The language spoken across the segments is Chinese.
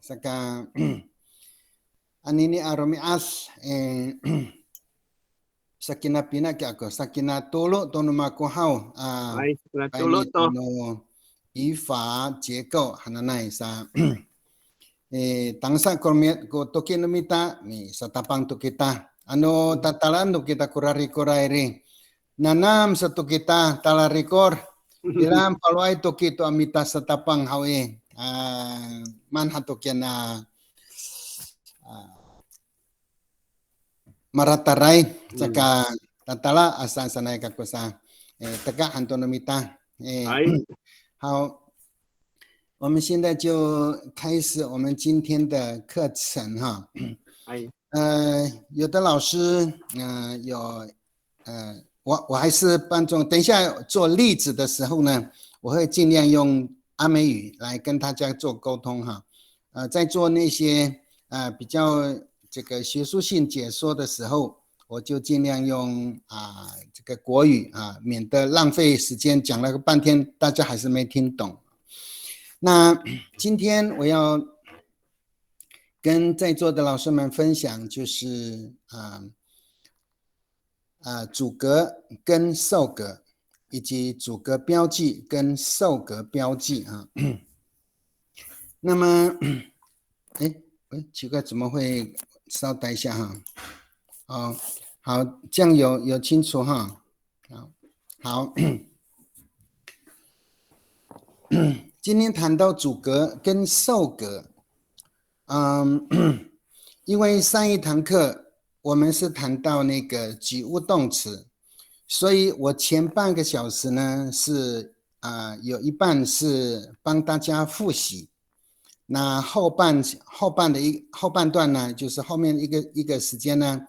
saka anini aromias sakina pina ke ako sakina tolo tono makuhau paimi tono ifa 结构 hananai sa tangsa kormiat ko toki nomita mi sa tapang to kita ano tatalan to kita kurari nanam sa to kita talarikor iram palwai to kito amita sa tapang hawe manhato kya na marataray saka tatala asan sanay kakusa taga antonomita好，我们现在就开始我们今天的课程哈。有的老师我还是帮助，等一下做例子的时候呢，我会尽量用阿美语来跟大家做沟通哈。在做那些比较这个学术性解说的时候，我就尽量用这个国语免得浪费时间，讲了个半天大家还是没听懂。那今天我要跟在座的老师们分享，就是主格跟受格，以及主格标记跟受格标记啊。那么，奇怪，怎么会？稍等一下哈。好，这样有清楚哈。好。今天谈到主格跟受格，因为上一堂课我们是谈到那个及物动词，所以我前半个小时呢是有一半是帮大家复习，那后半段呢，就是后面一个时间呢，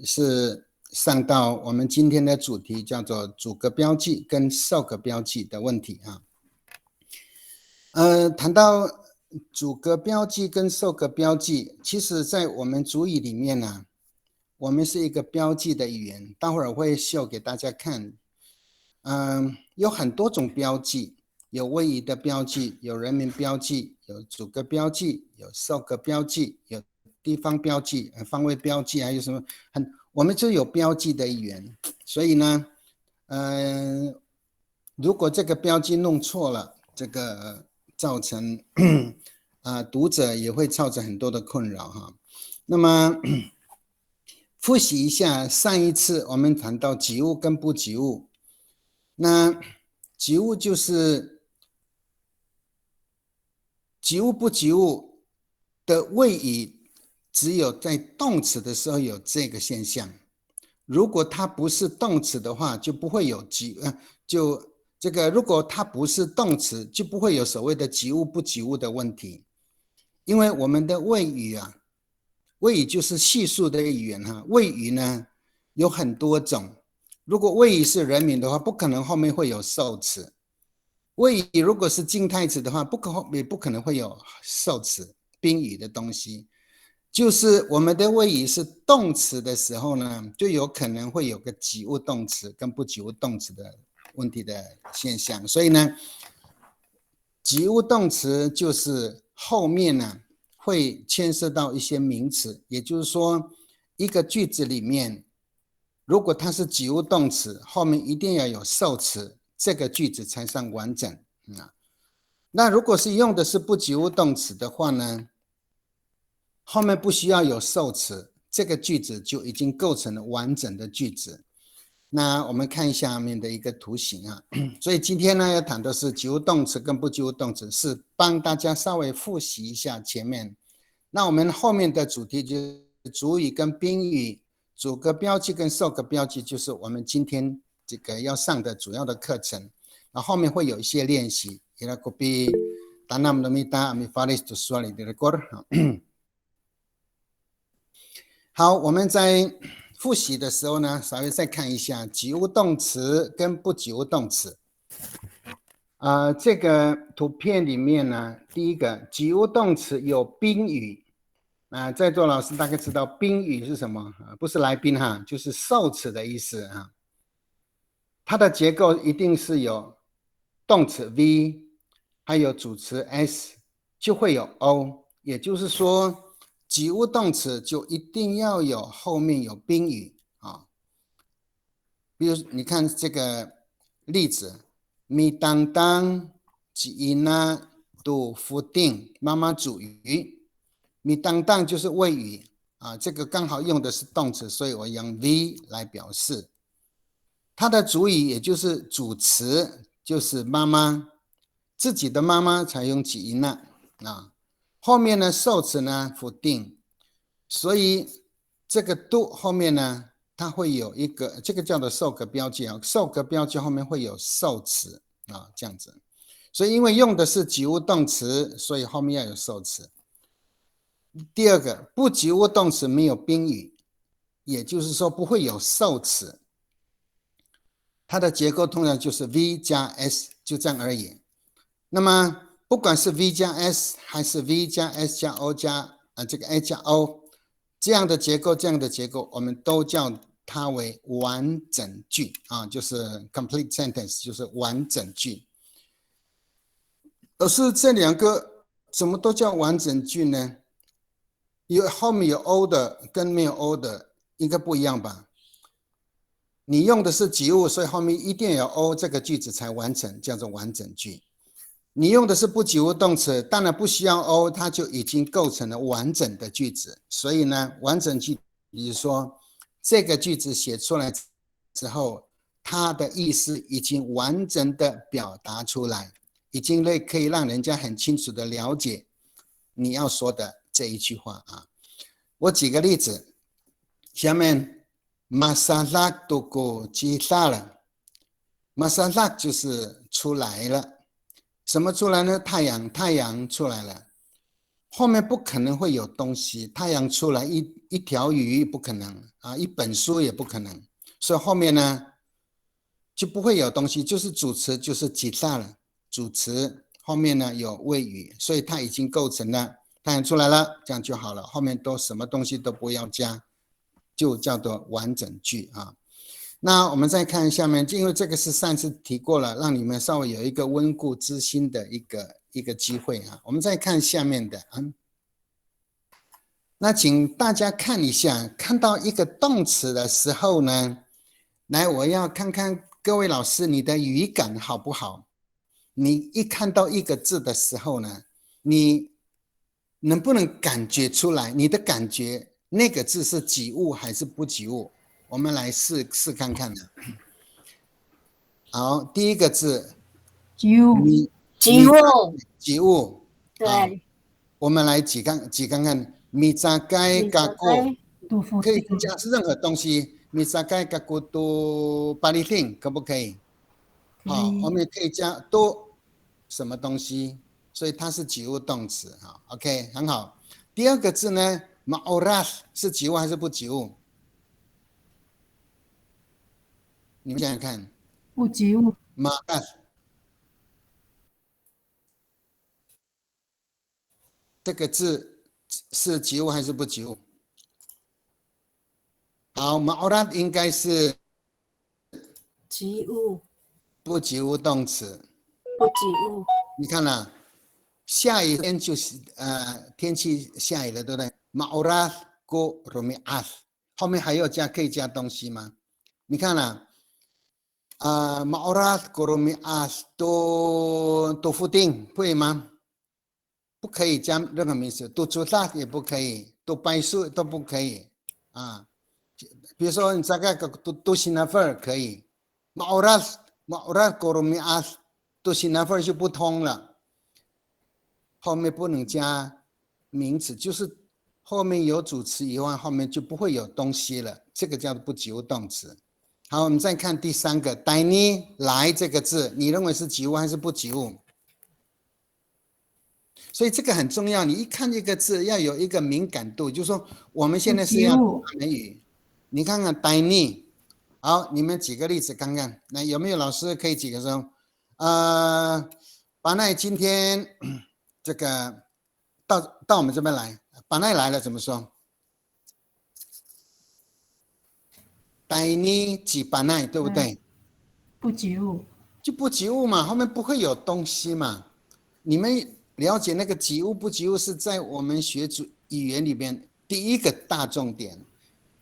是上到我们今天的主题，叫做主格标记跟受格标记的问题啊。谈到主格标记跟受格标记，其实在我们主语里面呢，我们是一个标记的语言，待会儿会秀给大家看。有很多种标记，有位移的标记，有人名标记，有主格标记，有受格标记，有地方标记、方位标记，还有什么我们就有标记的语言。所以呢，如果这个标记弄错了，这个造成读者也会造成很多的困扰哈。那么复习一下上一次我们谈到及物跟不及物，那及物就是及物不及物的位移，只有在动词的时候有这个现象。如果它不是动词的话，就不会有如果它不是动词，就不会有所谓的及物不及物的问题。因为我们的谓语谓语就是系数的语言谓语呢有很多种。如果谓语是人名的话，不可能后面会有受词。谓语如果是静态词的话，也不可能会有受词宾语的东西。就是我们的谓语是动词的时候呢，就有可能会有个及物动词跟不及物动词的问题的现象。所以呢，及物动词就是后面呢会牵涉到一些名词，也就是说一个句子里面，如果它是及物动词，后面一定要有受词，这个句子才算完整。那如果是用的是不及物动词的话呢，后面不需要有受词，这个句子就已经构成了完整的句子。那我们看下面的一个图形所以今天呢要谈的是及物动词跟不及物动词，是帮大家稍微复习一下前面。那我们后面的主题就是主语跟宾语，主格标记跟受格标记，就是我们今天这个要上的主要的课程。然后后面会有一些练习。好，我们在复习的时候呢，稍微再看一下及物动词跟不及物动词。这个图片里面呢，第一个及物动词有宾语。在座老师大概知道宾语是什么？不是来宾就是受词的意思它的结构一定是有动词 V， 还有主词 S，就会有 o， 也就是说及物动词就一定要有后面有宾语啊。比如你看这个例子，咪当当吉伊娜杜夫定，妈妈煮鱼，咪当当就是谓语啊，这个刚好用的是动词，所以我用 v 来表示。它的主语也就是主词，就是妈妈，自己的妈妈才用吉伊娜啊。后面呢受词呢否定，所以这个 do 后面呢，它会有一个这个叫做受格标记啊，受格标记后面会有受词啊，这样子。所以因为用的是及物动词，所以后面要有受词。第二个，不及物动词没有宾语，也就是说不会有受词。它的结构通常就是 V 加 S， 就这样而已。那么不管是 V 加 S 还是 V 加 S 加 O 加这个 A 加 O 这样的结构，我们都叫它为完整句啊，就是 complete sentence， 就是完整句。可是这两个怎么都叫完整句呢？后面有 O 的跟没有 O 的应该不一样吧？你用的是及物，所以后面一定有 O， 这个句子才完成，叫做完整句。你用的是不及物动词，当然不需要 O， 它就已经构成了完整的句子。所以呢，完整句，比如说这个句子写出来之后，它的意思已经完整的表达出来，已经可以让人家很清楚的了解你要说的这一句话啊。我举个例子，下面。Masalah toko cita了 ，Masalah 就是出来了，什么出来呢？太阳出来了，后面不可能会有东西，太阳出来一条鱼不可能啊，一本书也不可能，所以后面呢就不会有东西，就是主词就是cita了，主词后面呢有谓语，所以它已经构成了太阳出来了，这样就好了，后面都什么东西都不要加。就叫做完整句啊。那我们再看下面，因为这个是上次提过了，让你们稍微有一个温故知新的一个机会啊。我们再看下面的啊。那请大家看一下，看到一个动词的时候呢，来，我要看看各位老师你的语感好不好？你一看到一个字的时候呢，你能不能感觉出来？你的感觉？那个字是及物还是不及物？我们来试看看呢。好，第一个字，及物，及物。对。我们来举看看，米扎盖嘎古可以加任何东西，米扎盖嘎古都巴利汀可不可以？好，我们也可以加多什么东西，所以它是及物动词哈。OK， 很好。第二个字呢？Ma'orat 是及物还是不及物？你们想想看。不及物。Ma'orat 这个字是及物还是不及物？好 ，Ma'orat 应该是及物。不及物动词。不及物。你看啦，下雨天就是天气下雨了，对不对？Ma'orat go romi'at 后面还要可以加东西吗？你看啦。Ma'orat Goromi'at 都否定会吗？不可以加任何名词，都出大也不可以，都白树都不可以啊。比如说你这个都西那份可以，Ma'orat Goromi'at 都西那份就不通了，后面不能加名词，就是后面有主词以外，后面就不会有东西了，这个叫做不及物动词。好，我们再看第三个 "Dini" 来这个字，你认为是及物还是不及物？所以这个很重要，你一看这个字要有一个敏感度，就是说我们现在是要美语，你看看 "Dini"， 好，你们举个例子看看，那有没有老师可以举个说，巴奈今天这个到我们这边来，巴奈来了怎么说？带你几巴奈，对不对？不及物，就不及物嘛，后面不会有东西嘛。你们了解那个及物不及物是在我们学语言里面第一个大重点。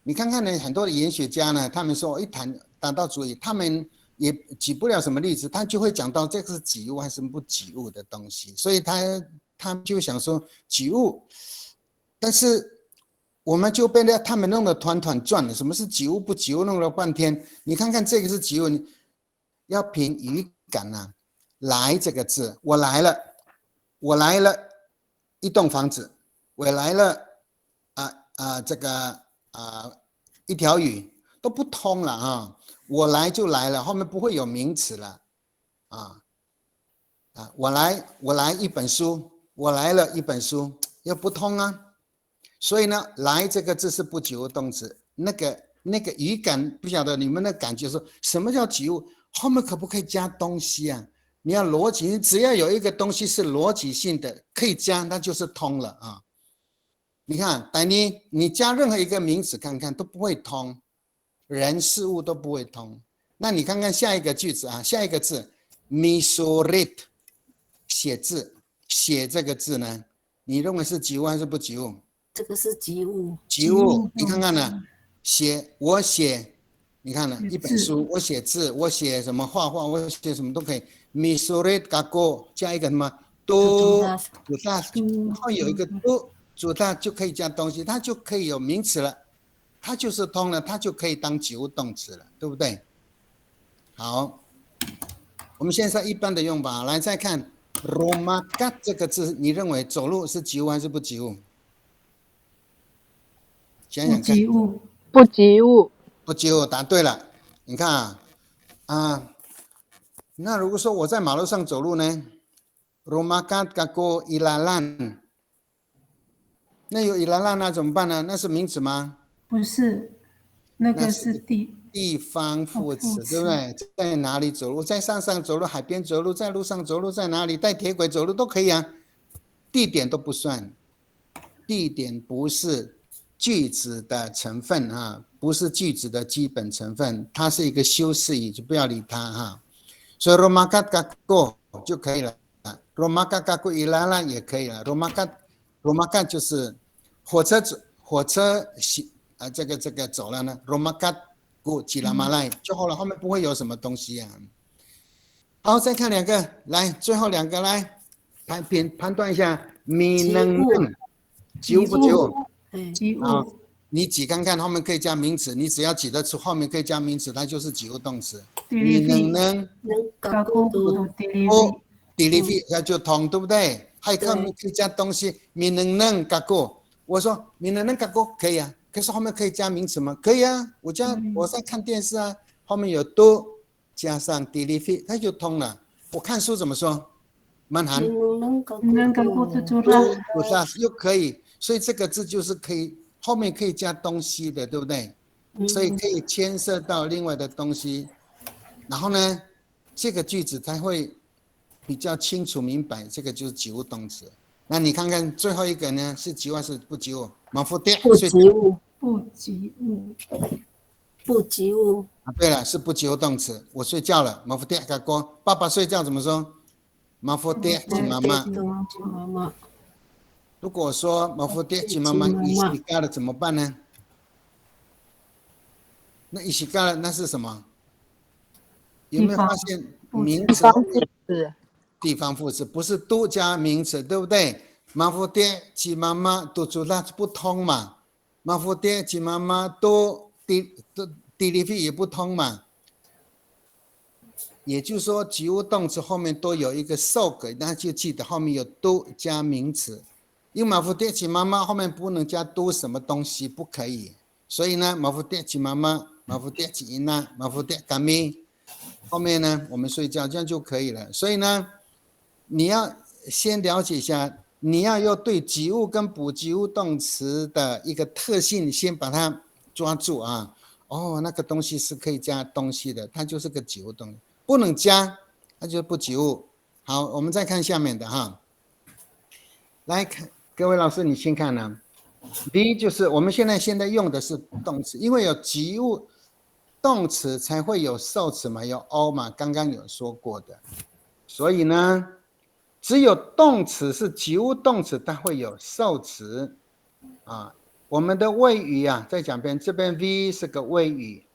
你看看呢，很多的语言学家呢，他们说一谈到主语，他们也举不了什么例子，他就会讲到这个是及物还是不及物的东西，所以他们就想说及物，但是我们就被他们弄得团团转了。什么是及物不及物，弄了半天。你看看这个是及物，你要凭语感啊。来这个字，我来了，我来了一栋房子，我来了这个一条鱼，都不通了啊！我来就来了，后面不会有名词了我来一本书，我来了一本书，又不通啊。所以呢，来这个字是不及物动词，那个语感，不晓得你们的感觉，说什么叫及物？后面可不可以加东西啊？你要逻辑，只要有一个东西是逻辑性的，可以加，那就是通了啊。你看，等你加任何一个名词看看都不会通，人事物都不会通。那你看看下一个句子啊，下一个字 ，misurit， 写字，写这个字呢，你认为是及物还是不及物？这个是及物。及物，你看看呢，我写。你看了一本书，我写字，我写什么画画，我写什么都可以。misurit gago 加一个什么都主大，然后有一个都主大就可以加东西，它就可以有名词了，它就是通了，它就可以当及物动词了，对不对？好，我们现在一般的用法，来再看 romakat 这个字，你认为走路是及物还是不及物？想想看。不及物。不及物。不及物，答对了。你看那如果说我在马路上走路呢 ，romakat gago ilalan， 那有 ilalan 那怎么办呢？那是名词吗？不是，那个是地方副词，对不对？在哪里走路？在山上走路，海边走路，在路上走路，在哪里？在铁轨走路都可以啊。地点都不算，地点不是句子的成分不是句子的基本成分，它是一个修饰语，就不要理它所以 romakat gago 就可以了，romakat gago ilalan 也可以了。romakat 就是火车这个走了呢 ，romakat go jilamalai 就好了，后面不会有什么东西好，再看两个，来，最后两个来判断一下，你能及物不及物？及物。你挤看看，后面可以加名词，你只要挤得出后面可以加名词，它就是及物动词。你能delivery 那就通，对不对？还可以加东西，你能gago。我说你能gago可以啊，可是后面可以加名词吗？可以啊，我在看电视啊，后面有都加上 delivery 它就通了。我看书怎么说？满含又可以，所以这个字就是可以后面可以加东西的，对不对？所以可以牵涉到另外的东西，然后呢，这个句子才会比较清楚明白，这个就是及物动词。那你看看最后一个呢，是及物还是不及物？不及物。不及物。不及物。对了，是不及物动词。我睡觉了，马夫爹嘎哥，爸爸睡觉怎么说？马夫爹及妈妈。如果说马夫爹及妈妈一起干了怎么办呢？那一起干了那是什么？有没有发现名词？地方副词不是都加名词，对不对？马夫爹及妈妈都主那不通嘛，马夫爹及妈妈都delivery也不通嘛。也就是说，及物动词后面都有一个受格，那就记得后面有都加名词。因为马夫爹及妈妈后面不能加都什么东西，不可以。所以呢，马夫爹及妈妈，马夫爹及那，马夫爹干咪，后面呢我们睡觉这样就可以了。所以呢，你要先了解一下，你要有对及物跟补及物动词的一个特性，先把它抓住那个东西是可以加东西的，它就是个及物动词。不能加，那就是不及物。好，我们再看下面的来看，各位老师，你先看呢。第一就是我们现在用的是动词，因为有及物动词才会有受词嘛，有 o 嘛，刚刚有说过的。所以呢，只有动词是及物动词，它会有受词啊。我们的谓语啊，再讲遍，这边 V 是个谓语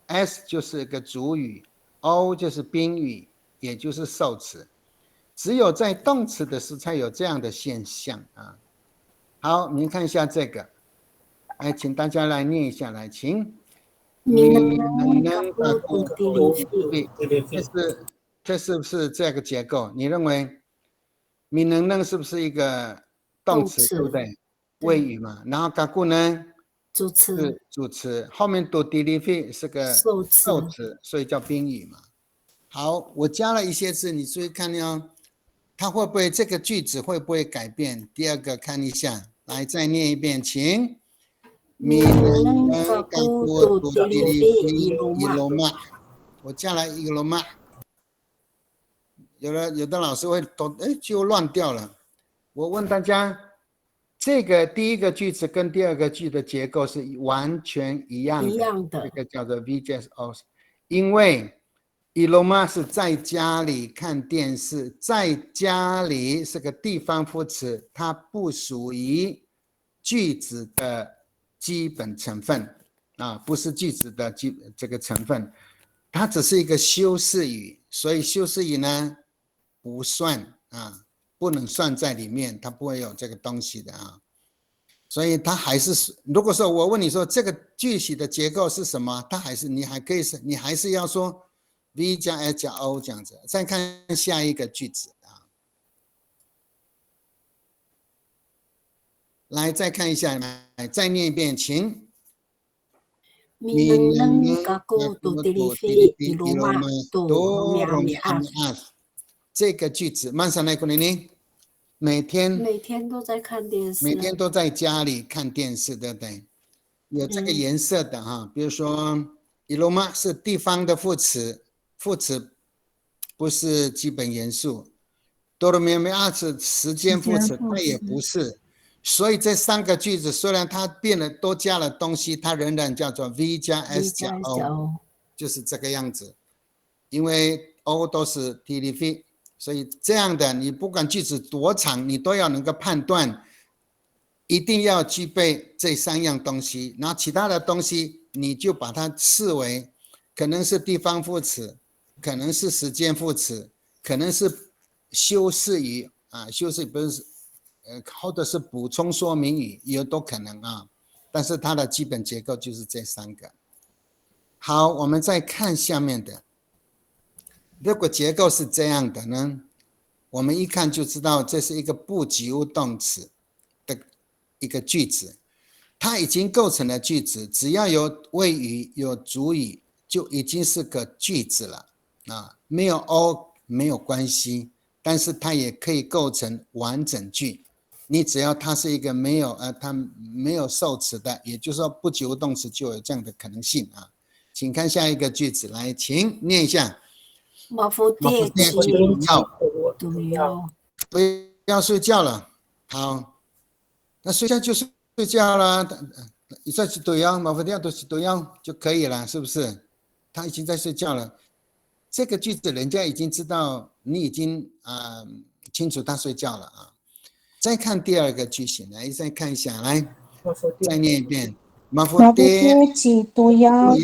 ，S 就是个主语 ，O 就是宾语，也就是受词。只有在动词的时候才有这样的现象啊。好，您看一下这个，哎，请大家来念一下，来，请。这是不是这个结构？你认为米能能是不是一个动词，对不对？谓语嘛。然后嘎固呢？主词。是主词。后面多迪利费是个受词，所以叫宾语嘛。好，我加了一些字，你注意看哦，它会不会这个句子会不会改变？第二个看一下，来再念一遍，请。米能能嘎固多迪利费伊罗马，我加了一个罗马。有的老师会都就乱掉了。我问大家，这个第一个句子跟第二个句的结构是完全一样的，这个叫做 VJSO， 因为伊罗马是在家里看电视，在家里是个地方副词，它不属于句子的基本成分啊，不是句子的这个成分，它只是一个修饰语，所以修饰语呢不算啊，不能算在里面，它不会有这个东西的啊。所以它还是，如果说我问你说这个句型的结构是什么，它还是你还是要说 V 加 S 加 O 这样子。再看下一个句子啊，来再看一下，来再念一遍，请。米能嘎固多迪利费伊罗马多苗米阿。这个句子，慢上来，古玲玲，每天都在看电视，每天都在家里看电视，对不对？有这个颜色的哈，比如说伊罗马是地方的副词，副词不是基本元素。多罗米亚是时间副词，它也不是。所以这三个句子虽然它变了，多加了东西，它仍然叫做 V 加 S 加 O， 就是这个样子。因为 O 都是 TDV， 所以这样的你不管句子多长，你都要能够判断，一定要具备这三样东西。然后其他的东西你就把它视为可能是地方副词，可能是时间副词，可能是修饰语啊，修饰不是或者是补充说明语也都可能啊。但是它的基本结构就是这三个。好，我们再看下面的。如果结构是这样的呢，我们一看就知道这是一个不及物动词的一个句子，它已经构成了句子，只要有谓语有主语就已经是个句子了啊，没有 O 没有关系，但是它也可以构成完整句。你只要它是一个它没有受词的，也就是说不及物动词就有这样的可能性啊。请看下一个句子，来，请念一下。马夫爹不要睡觉了。好，那睡觉就睡觉了。一再去对腰，马夫爹都是对腰就可以了，是不是？他已经在睡觉了。这个句子人家已经知道，你已经清楚他睡觉了啊。再看第二个句型，来再看一下，来再念一遍。马夫爹只对腰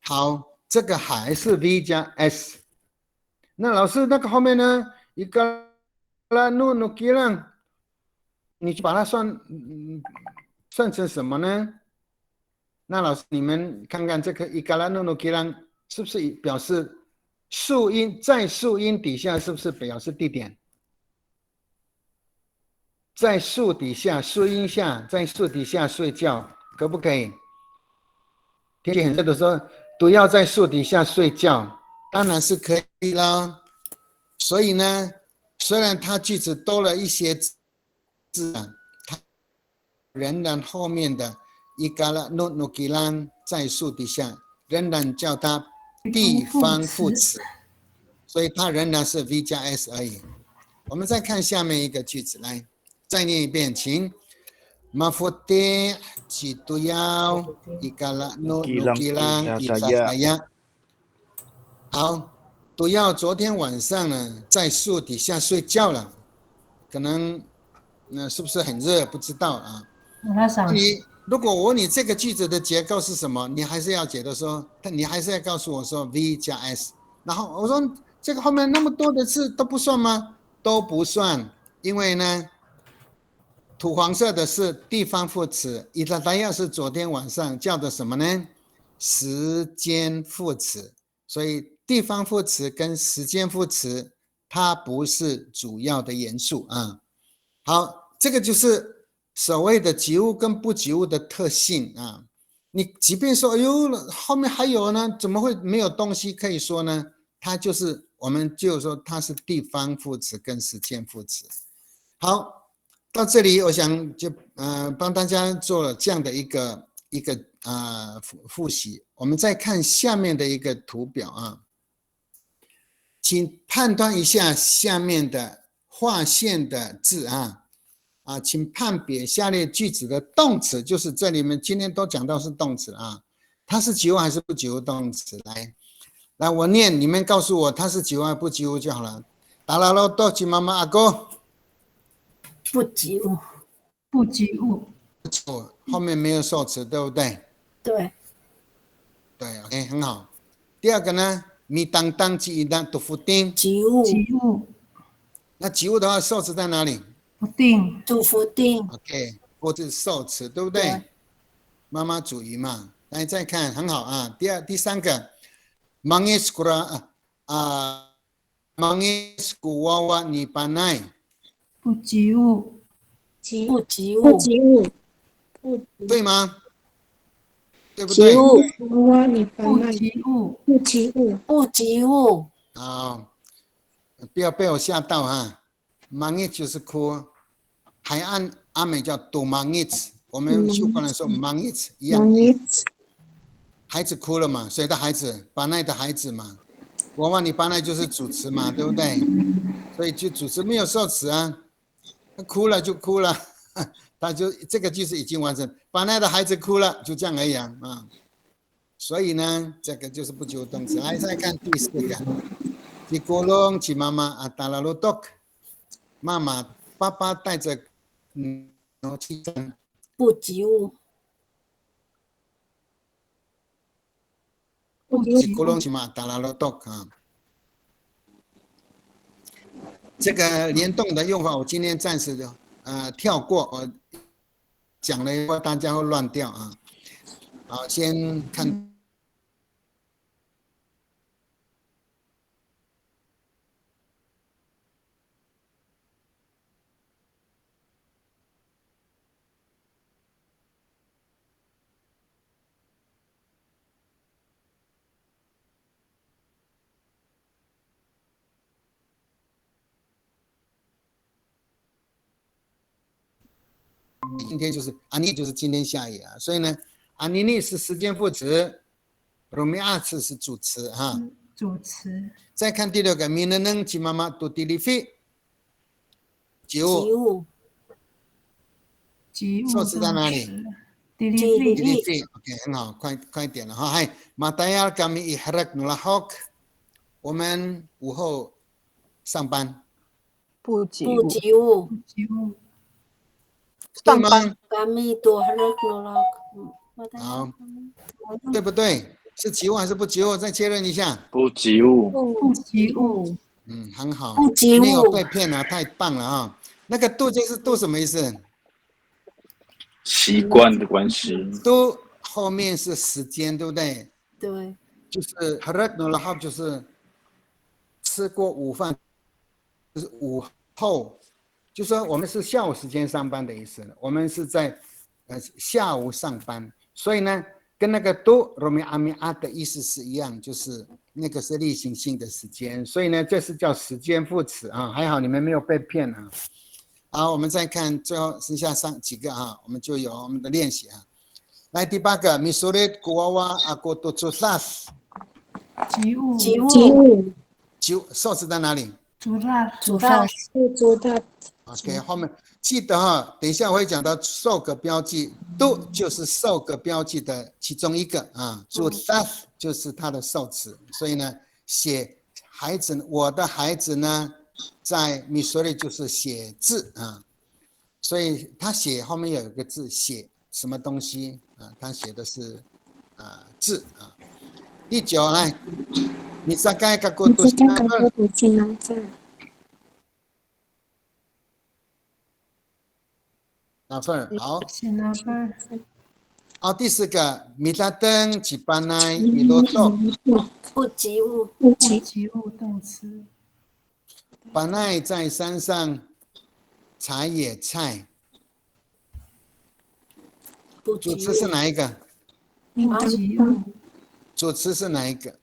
好，这个还是 V 加 S。那老师那个后面呢？一个啦努努基浪，你就把它算成什么呢？那老师你们看看这个一个啦努努基浪是不是表示树荫，在树荫底下是不是表示地点？在树底下、树荫下，在树底下睡觉，可不可以？天气很热的时候，都要在树底下睡觉，当然是可以啦。所以呢，虽然它句子多了一些字，它仍然后面的伊嘎拉努努基兰在树底下，仍然叫它地方副词，所以它仍然是 V 加 S 而已。我们再看下面一个句子，来。再念一遍，请。Mafuti Cituyau Ikala No Nukilang Isasaya。好，都要昨天晚上呢在树底下睡觉了，可能是不是很热？不知道啊。你如果我问你这个句子的结构是什么，你还是要觉得说，你还是要告诉我说 V 加 S， 然后我说这个后面那么多的字都不算吗？都不算，因为呢，土黄色的是地方副词，伊塔达亚是昨天晚上叫的什么呢？时间副词，所以地方副词跟时间副词它不是主要的元素啊。好，这个就是所谓的及物跟不及物的特性啊。你即便说，哎呦，后面还有呢，怎么会没有东西可以说呢？它就是我们就说它是地方副词跟时间副词。好，到这里我想就帮大家做了这样的一个复习。我们再看下面的一个图表啊，请判断一下下面的划线的字请判别下列句子的动词，就是这里面今天都讲到是动词啊，它是及物还是不及物动词？来，我念，你们告诉我它是及物还是不及物就好了。达拉罗多吉妈妈阿哥，不及物，不及物，后面没有受词，对不对？对，对 ，OK， 很好。第二个呢，米当当及一当都否定，及物，及物那及物的话，受词在哪里不定，都否定， ？OK， 或是受词，对不对？对妈妈煮鱼嘛，来再看，很好啊。第三个 ，mangis kuwawa ni panai， 不及物，不及不物，及物，对吗？对不及对？物，哇，你把不那及物，不及物，不及物，好，不要被我吓到啊。mangis 就是哭，海岸阿美叫 do mangis， 我们修过来说 mangis 一样。孩子哭了嘛？谁的孩子？巴奈的孩子嘛。我问你，巴奈就是主词嘛，对不对？所以就主词没有受词啊，哭了就哭了，他就这个句子已经完成。巴奈的孩子哭了，就这样而已啊。所以呢，这个就是不及物动词。来再看第四个，吉古隆吉妈妈阿达拉罗多克，妈妈爸爸带着牛去山。不及物，吉古隆吉妈达拉罗多克啊。这个联动的用法，我今天暂时跳过，我讲了以后大家会乱掉啊。好，先看。今天就是阿尼，就是今天下雨啊，所以呢，阿尼尼是时间副词，罗米亚次是主词哈。主词，再看第六个，米能能吉妈妈都地里飞，及及物，物，及物受词在哪里？地地理费，地里飞 ，OK， 很好，快一点了哈。嗨，马达亚kami ihrak nulahok， 我们午后上班，不及不及物，不及物，对吗？ kami tuharap nolak， 好，对不对？是及物还是不及物？再确认一下。不及物，不及物，很好，不及物没有被骗了，太棒了啊！那个度就是度什么意思？习惯的关系，度后面是时间，对不对？对，就是 harak no lahab 就是吃过午饭，就是午后，就说我们是下午时间上班的意思，我们是在下午上班，所以呢，跟那个 do romi ami a 的意思是一样，就是那个是例行性的时间，所以呢，这是叫时间副词啊，还好你们没有被骗啊。好，我们再看最后剩下几个啊，我们就有我们的练习啊。来第八个 ，misurit kuwawa aku tutusas， 及物，及物，及物，受词在哪里煮辣，煮饭，不足的？OK， 后面记得哈，等一下我会讲到受格标记 ，do 就是受格标记的其中一个啊，tutusas 就是它的受词，所以呢，写孩子，我的孩子呢，在米索里就是写字啊，所以他写后面有一个字，写什么东西啊？他写的是字啊。第9来，你大概个过多少分？哪份？好。是哪份？好，第4个，米达登几班来伊罗多，不及物，不及物动词。班奈在山上采野菜，不及主词是物，哪一个？不及物。主词是哪一个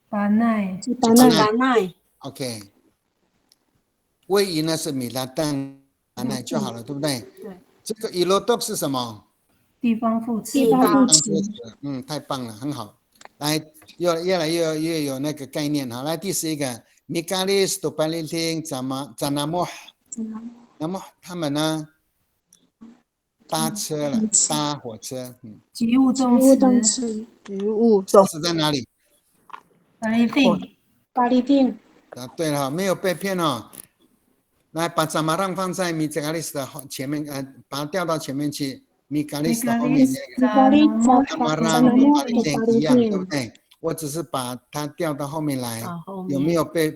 巴奈。巴奈， ？OK， 谓语呢是米达登班奈就好了，对不对？对。这个伊罗多是什么？地方副词。地方太棒了，很好。来，越来越有那个概念哈。来，第11个，米卡利斯多巴利汀扎那么，那么他们呢搭车了，搭火车，及物动词。及物是在哪里？巴利汀。巴利汀。对了，没有被骗哦。来，把扎马让放在米卡利斯的前面，把它调到前面去。米卡利斯的后面那个扎马让跟巴利汀一样，对不对？我只是把它调到后面来，有没有被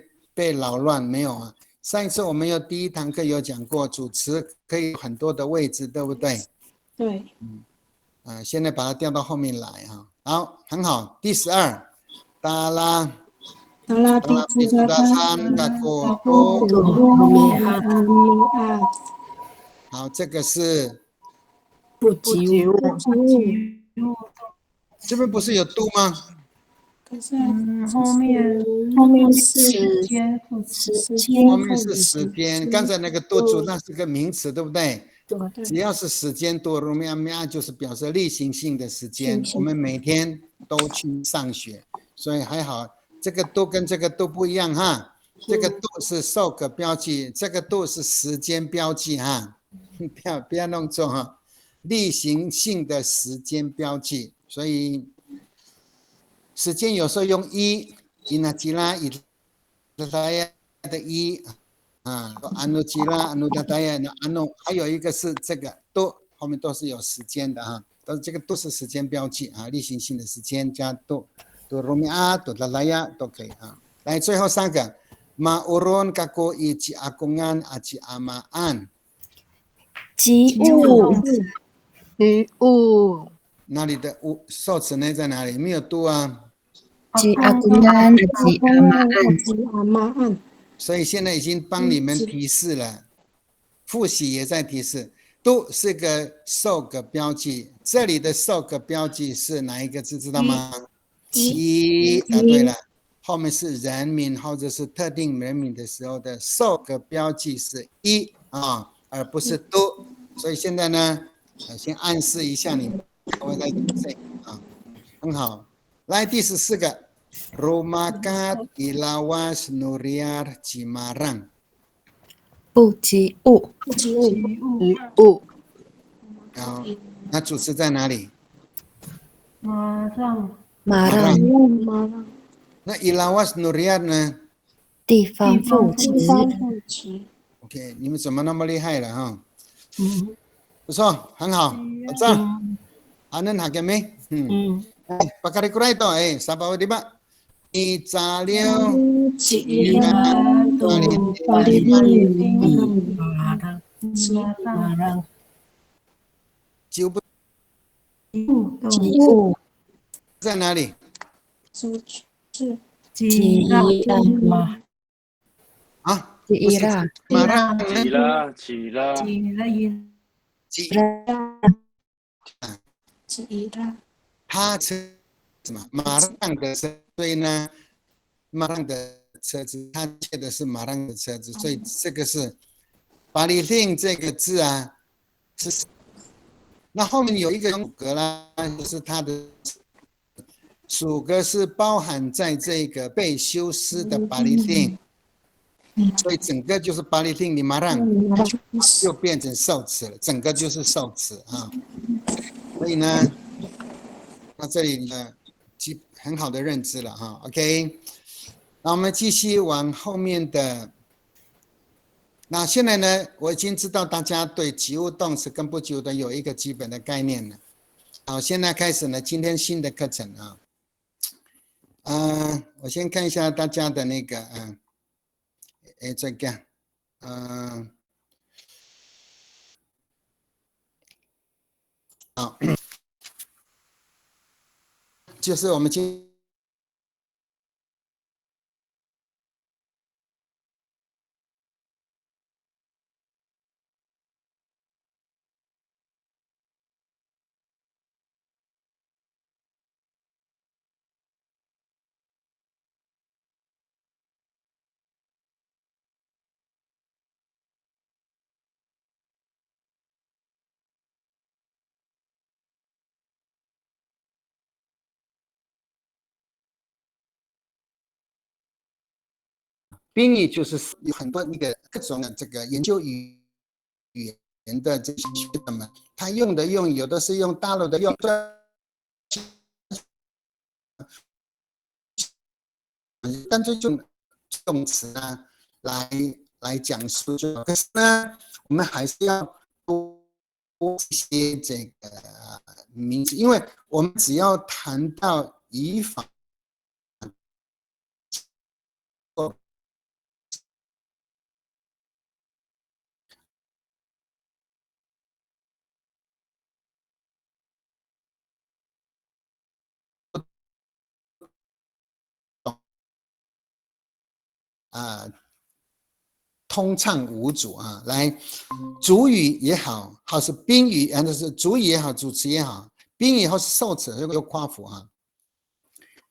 扰乱？没有啊。上一次我们第1堂课有讲过，主词可以有很多的位置，对不对？对。现在把它调到后面来哈。好，很好。第12，达拉比苏达山嘎果好，这个是不及物，这边不是有度吗？后面是时间副词。后面是时间，刚才那个度主那是个名词，对不对？只要是时间多，罗密亚就是表示例行性的时间。我们每天都去上学，所以还好。这个度跟这个度不一样哈，这个度是受格标记，这个度是时间标记哈，不要弄错哈。例行性的时间标记，所以时间有时候用伊那吉拉伊达达亚的伊安努吉拉安努达达亚安努，还有一个是这个度后面都是有时间的哈，但是这个都是时间标记啊，例行性的时间加度。多罗米亚、多达拉亚都可以啊。来，最后3个，马乌伦卡古伊吉阿公安阿吉阿玛安。及物，及物。那里的受词呢在哪里？没有度啊。及阿公安及阿玛安。所以现在已经帮你们提示了，复习也在提示。度是个受格标记，这里的受格标记是哪一个字？知道吗？其对了，后面是人名或者是特定人名的时候的受格标记是一而不是都。所以现在呢，先暗示一下你们，我在这很好。来第14个 ，Rumakat ilawas nuriar cimarang。不及物，及物。好，那主词在哪里？马让。那 ilawas nuriar 呢？地方副词。OK， 你们怎么那么厉害了哈？不错，很好，好赞。Anan hakeme。Pakari kurai to sabaw di ba? Itzalio马让，就不及物在哪里？及马啊？吉拉，马让起啦，起啦，他车什么？马让的车，所以呢，马让的车子，他借的是马让的车子，所以这个是巴利汀这个字啊，是那后面有一个属格啦，就是它的属格是包含在这个被修饰的巴利汀，所以整个就是巴利汀，你马让就变成受词了，整个就是受词啊，所以呢。那这里呢，很好的认知了哈 ，OK。那我们继续往后面的。那现在呢，我已经知道大家对及物动词跟不及物的有一个基本的概念了。好，现在开始呢，今天新的课程啊。我先看一下大家的那个，这个，好，就是我们今宾语就是有很多那个各种的这个研究语言的这些学者们，他用有的是用大陆的用，但是用动词啊来讲述就好。可是呢，我们还是要多一些这个名词，因为我们只要谈到语法。通畅无阻啊，来，主语也好，或是宾语，就是主语也好，主词也好，宾语或是受词又夸父啊，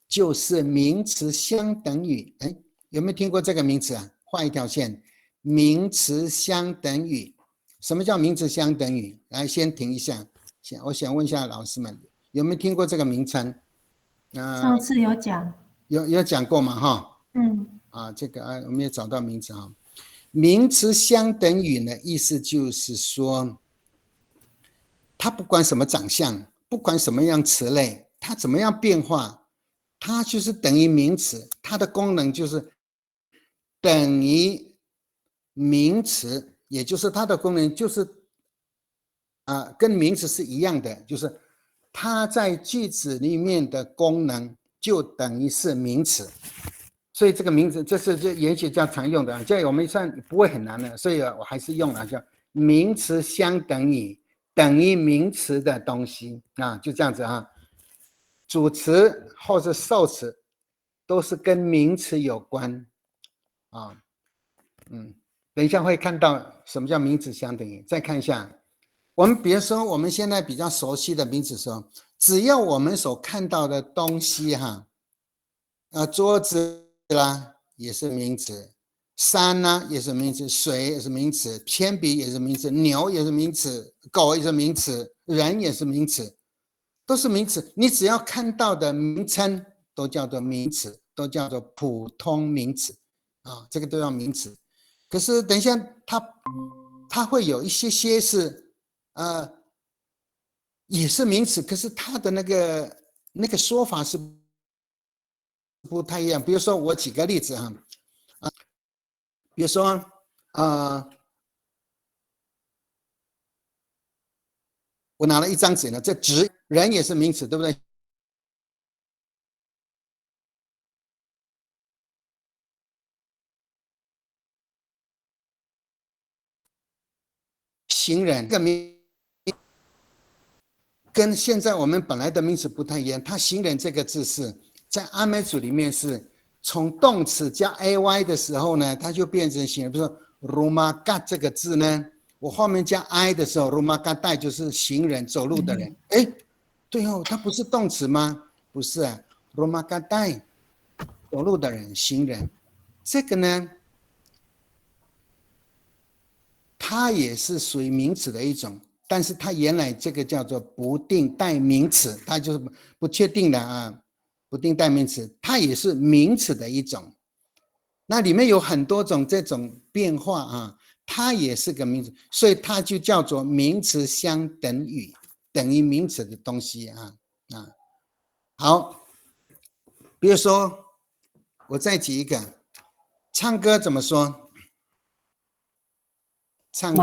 就是名词相等语。哎，有没有听过这个名词啊？画一条线，名词相等语。什么叫名词相等语？来，先停一下，我想问一下老师们，有没有听过这个名称？上次有讲，有讲过嘛？哈，这个我们也找到名词哈。名词相等语呢，意思就是说，它不管什么长相，不管什么样词类，它怎么样变化，它就是等于名词，它的功能就是等于名词，也就是它的功能就是跟名词是一样的，就是它在句子里面的功能就等于是名词。所以这个名字，这是研学家常用的，这我们算不会很难的，所以我还是用了叫名词相等语，等于名词的东西啊，就这样子啊。主词或是受词都是跟名词有关啊。等一下会看到什么叫名词相等语。再看一下，我们比如说我们现在比较熟悉的名词说，只要我们所看到的东西哈，桌子啦也是名词，山呢也是名词，水也是名词，铅笔也是名词，牛也是名词，狗也是名词，人也是名词，都是名词。你只要看到的名称都叫做名词，都叫做普通名词啊，这个都叫名词。可是等一下它会有一些是也是名词，可是它的那个说法是不太一样。比如说我举个例子哈，比如说我拿了一张纸呢，这纸人也是名词，对不对？行人这个名跟现在我们本来的名词不太一样，它行人这个字是在阿美族里面是从动词加 ay 的时候呢，它就变成行人。比如说 rumaga 这个字呢，我后面加 i 的时候 rumagadai 就是行人，走路的人。哎，对哦，它不是动词吗？不是啊 rumagadai 走路的人，行人。这个呢，它也是属于名词的一种，但是它原来这个叫做不定代名词，它就是不确定的啊。不定代名词，它也是名词的一种。那里面有很多种这种变化啊，它也是个名词，所以它就叫做名词相等语，等于名词的东西啊。好，比如说我再举一个，唱歌怎么说？唱歌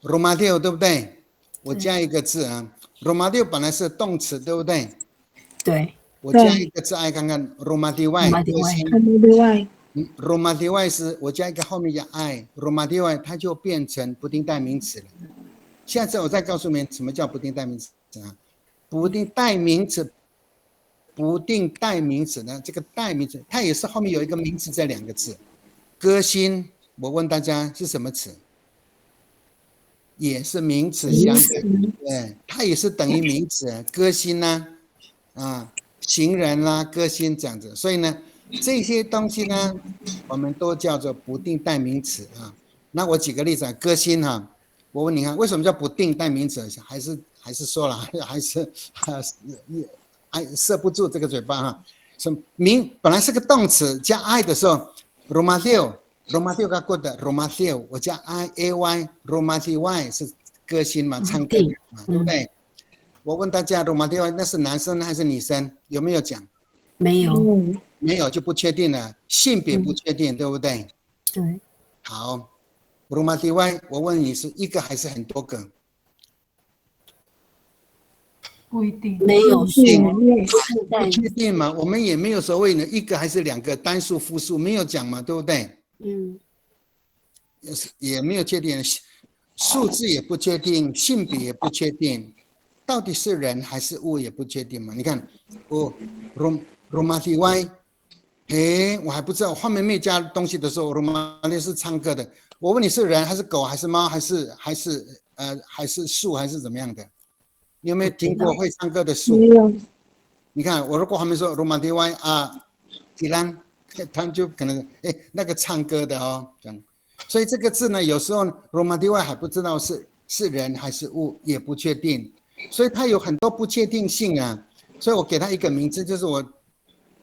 ，romadio 对不对？我加一个字啊 ，romadio 本来是动词对不对？对，我加一个字，爱看看 romadivai 歌星。romadivai 是我加一个后面加 i，romadivai 它就变成不定代名词了。下次我再告诉你们什么叫不定代名词啊？不定代名词，不定代名词呢？这个代名词它也是后面有一个名词这两个字。歌星，我问大家是什么词？也是名词相等，对，它也是等于名词，歌星呢，行人啦，歌星这样子。所以呢，这些东西呢，我们都叫做不定代名词啊。那我举个例子啊，歌星哈，我问你看，为什么叫不定代名词？还是说了，还是塞不住这个嘴巴哈。什么本来是个动词，加 I 的时候 ，romadio 刚过的 romadio， 我加 iay，romadio 是歌星嘛，唱歌嘛，对不对？我问大家 romadio 那是男生还是女生？有没有讲？没有，没有就不确定了，性别不确定，对不对？对，好 romadio 我问你是一个还是很多个？不一定，没有性不确定嘛，我们也没有所谓的一个还是两个，单数复数没有讲嘛，对不对？也没有确定，数字也不确定，性别也不确定，到底是人还是物也不确定嘛。你看，romativai， 我还不知道，后面没有加东西的时候 ，romativai 是唱歌的。我问你是人还是狗还是猫还是树还是怎么样的？你有没有听过会唱歌的树？没有。你看，我如果后面说 romativai 提兰，他们就可能那个唱歌的哦，这样。所以这个字呢，有时候 romativai 还不知道是人还是物，也不确定，所以它有很多不确定性啊。所以我给它一个名字，就是我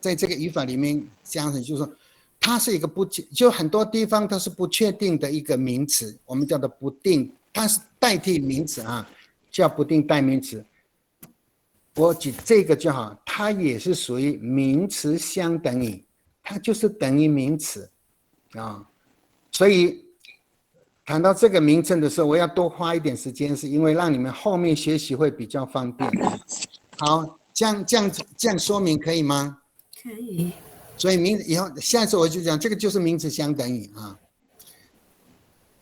在这个语法里面这样子，就是说它是一个就很多地方它是不确定的一个名词，我们叫做不定，它是代替名词啊，叫不定代名词。我举这个就好，它也是属于名词相等于，它就是等于名词啊。所以谈到这个名称的时候，我要多花一点时间，是因为让你们后面学习会比较方便。好，这样说明可以吗？可以。所以以后下次我就讲，这个就是名词相等于啊。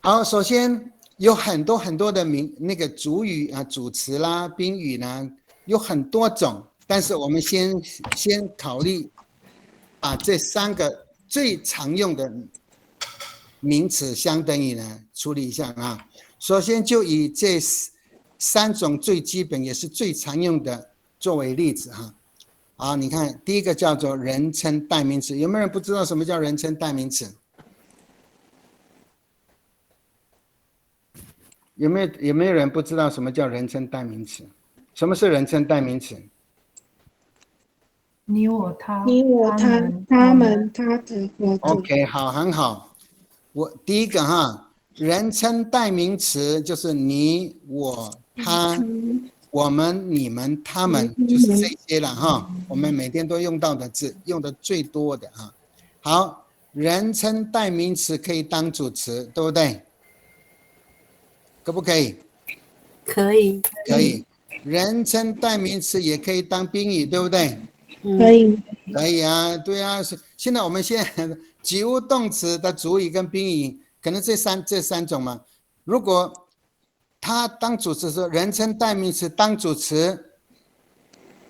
好，首先有很多的那个主语啊、主词啦、宾语啦，有很多种，但是我们先考虑把这三个最常用的名词相等于呢处理一下啊。首先就以这三种最基本也是最常用的作为例子哈。好，你看第一个叫做人称代名词，有没有人不知道什么叫人称代名词？有没有人不知道什么叫人称代名词？什么是人称代名词？你我他，你我他，他们，他的，我的。OK， 好，很好。我第一个哈，人称代名词就是你、我、他、我们、你们、他们，就是这些了哈。我们每天都用到的字，用的最多的哈。好，人称代名词可以当主词，对不对？可不可以？可以。可以。人称代名词也可以当宾语，对不对？可以。可以啊，对啊。现在我们及物动词的主语跟宾语，可能这三种嘛。如果它当主词的时候，人称代名词当主词，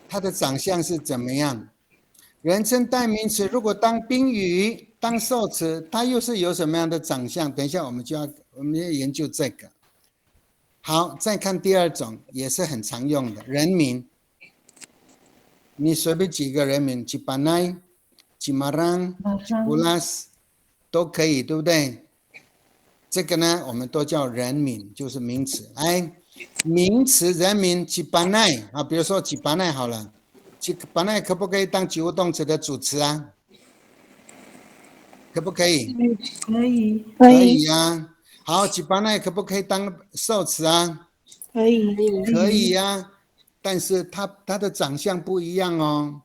它的长相是怎么样？人称代名词如果当宾语、当受词，它又是有什么样的长相？等一下我们要研究这个。好，再看第二种，也是很常用的人名。你随便举个人名，Cipanai、Cimarang、Cipulas 都可以，对不对？这个呢，我们都叫人名，就是名词。名词人名Cipanai啊，比如说Cipanai好了，Cipanai可不可以当及物动词的主词啊？可不可以？可以。可以呀。好，Cipanai可不可以当受词啊？可以。可以呀。但是它的长相不一样哦，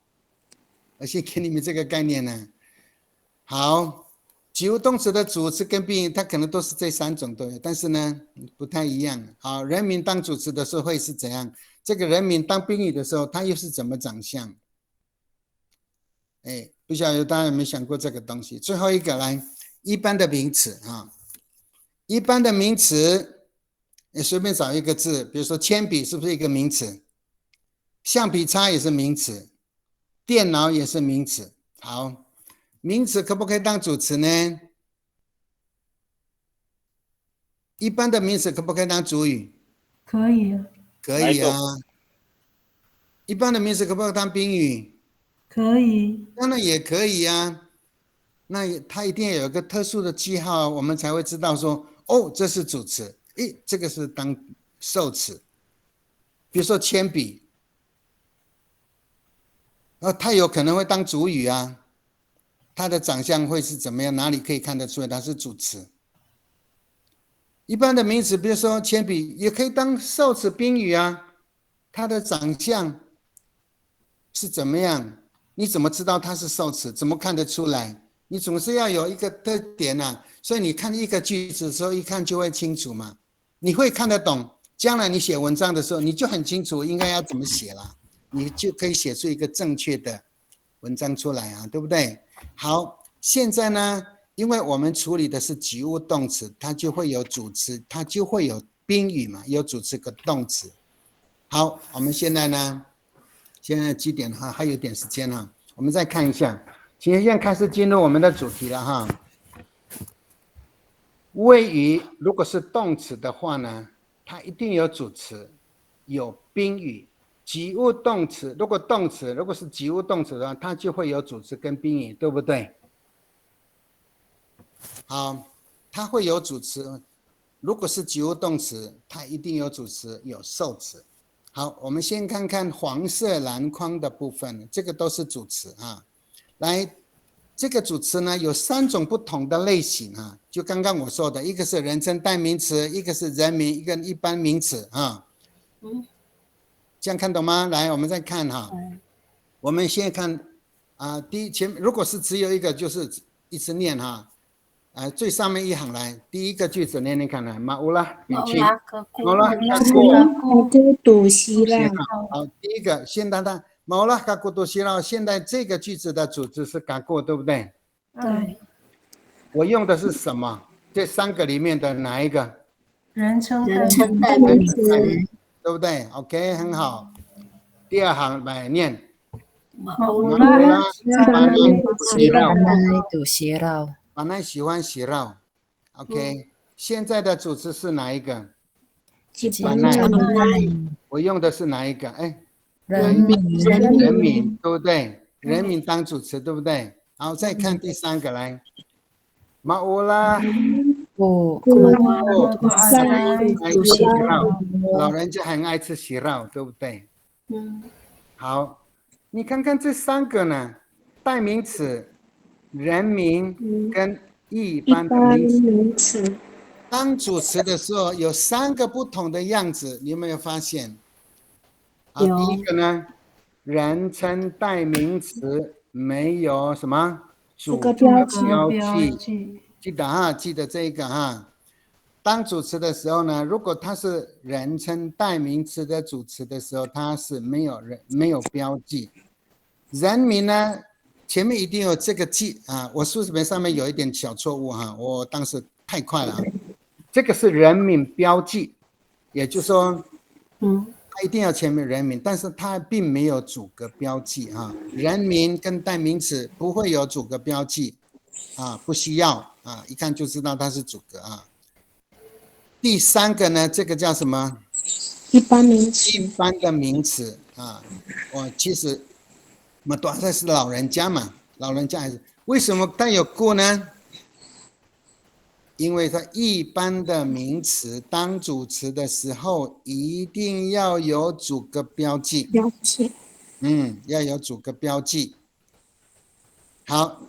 而且给你们这个概念呢，好，及物动词的主词跟宾语，它可能都是这3种都有，但是呢不太一样。好，人名当主词的时候会是怎样？这个人名当宾语的时候，它又是怎么长相？哎，不晓得大家有没有想过这个东西？最后一个来，一般的名词啊，一般的名词，你随便找一个字，比如说铅笔是不是一个名词？橡皮擦也是名词，电脑也是名词。好，名词可不可以当主词呢？一般的名词可不可以当主语？可以啊，可以啊。一般的名词可不可以当宾语？可以，当然也可以啊。那它一定要有一个特殊的记号，我们才会知道说，哦，这是主词，诶，这个是当受词。比如说铅笔，它有可能会当主语啊，它的长相会是怎么样？哪里可以看得出来它是主词？一般的名词，比如说铅笔，也可以当受词宾语啊，它的长相是怎么样？你怎么知道它是受词？怎么看得出来？你总是要有一个特点啊，所以你看一个句子的时候，一看就会清楚嘛，你会看得懂。将来你写文章的时候，你就很清楚应该要怎么写了，你就可以写出一个正确的文章出来啊，对不对？好，现在呢，因为我们处理的是及物动词，它就会有主词，它就会有宾语嘛，有主词跟动词。好，我们现在呢，现在几点哈？还有点时间哈，我们再看一下。请现在开始进入我们的主题了哈。谓语如果是动词的话呢，它一定有主词，有宾语。及物动词，如果是及物动词的话，它就会有主词跟宾语，对不对？好，它会有主词。如果是及物动词，它一定有主词，有受词。好，我们先看看黄色篮筐的部分，这个都是主词啊。来，这个主词呢有3种不同的类型啊，就刚刚我说的，一个是人称代名词，一个是人名，一个一般名词啊。这样看懂吗？来，我们再看哈。我们先看啊，如果是只有一个，就是一直念哈。最上面一行来，第一个句子念念看来，马乌拉，语气，马乌拉，读希腊。好，第一个先当它。毛拉嘎古多西绕，现在这个句子的主词是嘎过，对不对？对。我用的是什么？这3个里面的哪一个？人称代名词，对不对 ？OK， 很好。第2行来念。马拉马奈喜欢喜绕。OK， 现在的主词是哪一个？马奈。我用的是哪一个？哎。人名，对不对？人名当主词，对不对？好，再看第3个来，马乌拉，老人家很爱吃喜绕，对不对？好，你看看这3个呢，代名词、人名跟一般的名词，当主词的时候有3个不同的样子，你有没有发现？好，第一个呢，人称代名词没有什么主格标记，记得哈，记得这个哈。当主词的时候呢，如果它是人称代名词的主词的时候，它是没有标记。人名呢，前面一定有这个记啊，我书本上面有一点小错误哈，我当时太快了。这个是人名标记，也就是说，它一定要前面人名，但是它并没有主格标记啊。人名跟代名词不会有主格标记啊，不需要啊，一看就知道它是主格啊。第3个呢，这个叫什么？一般名词。一般的名词啊，其实我们短暂是老人家嘛，老人家还是为什么带有过呢？因为它一般的名词当主词的时候，一定要有主格标记。要有主格标记。好，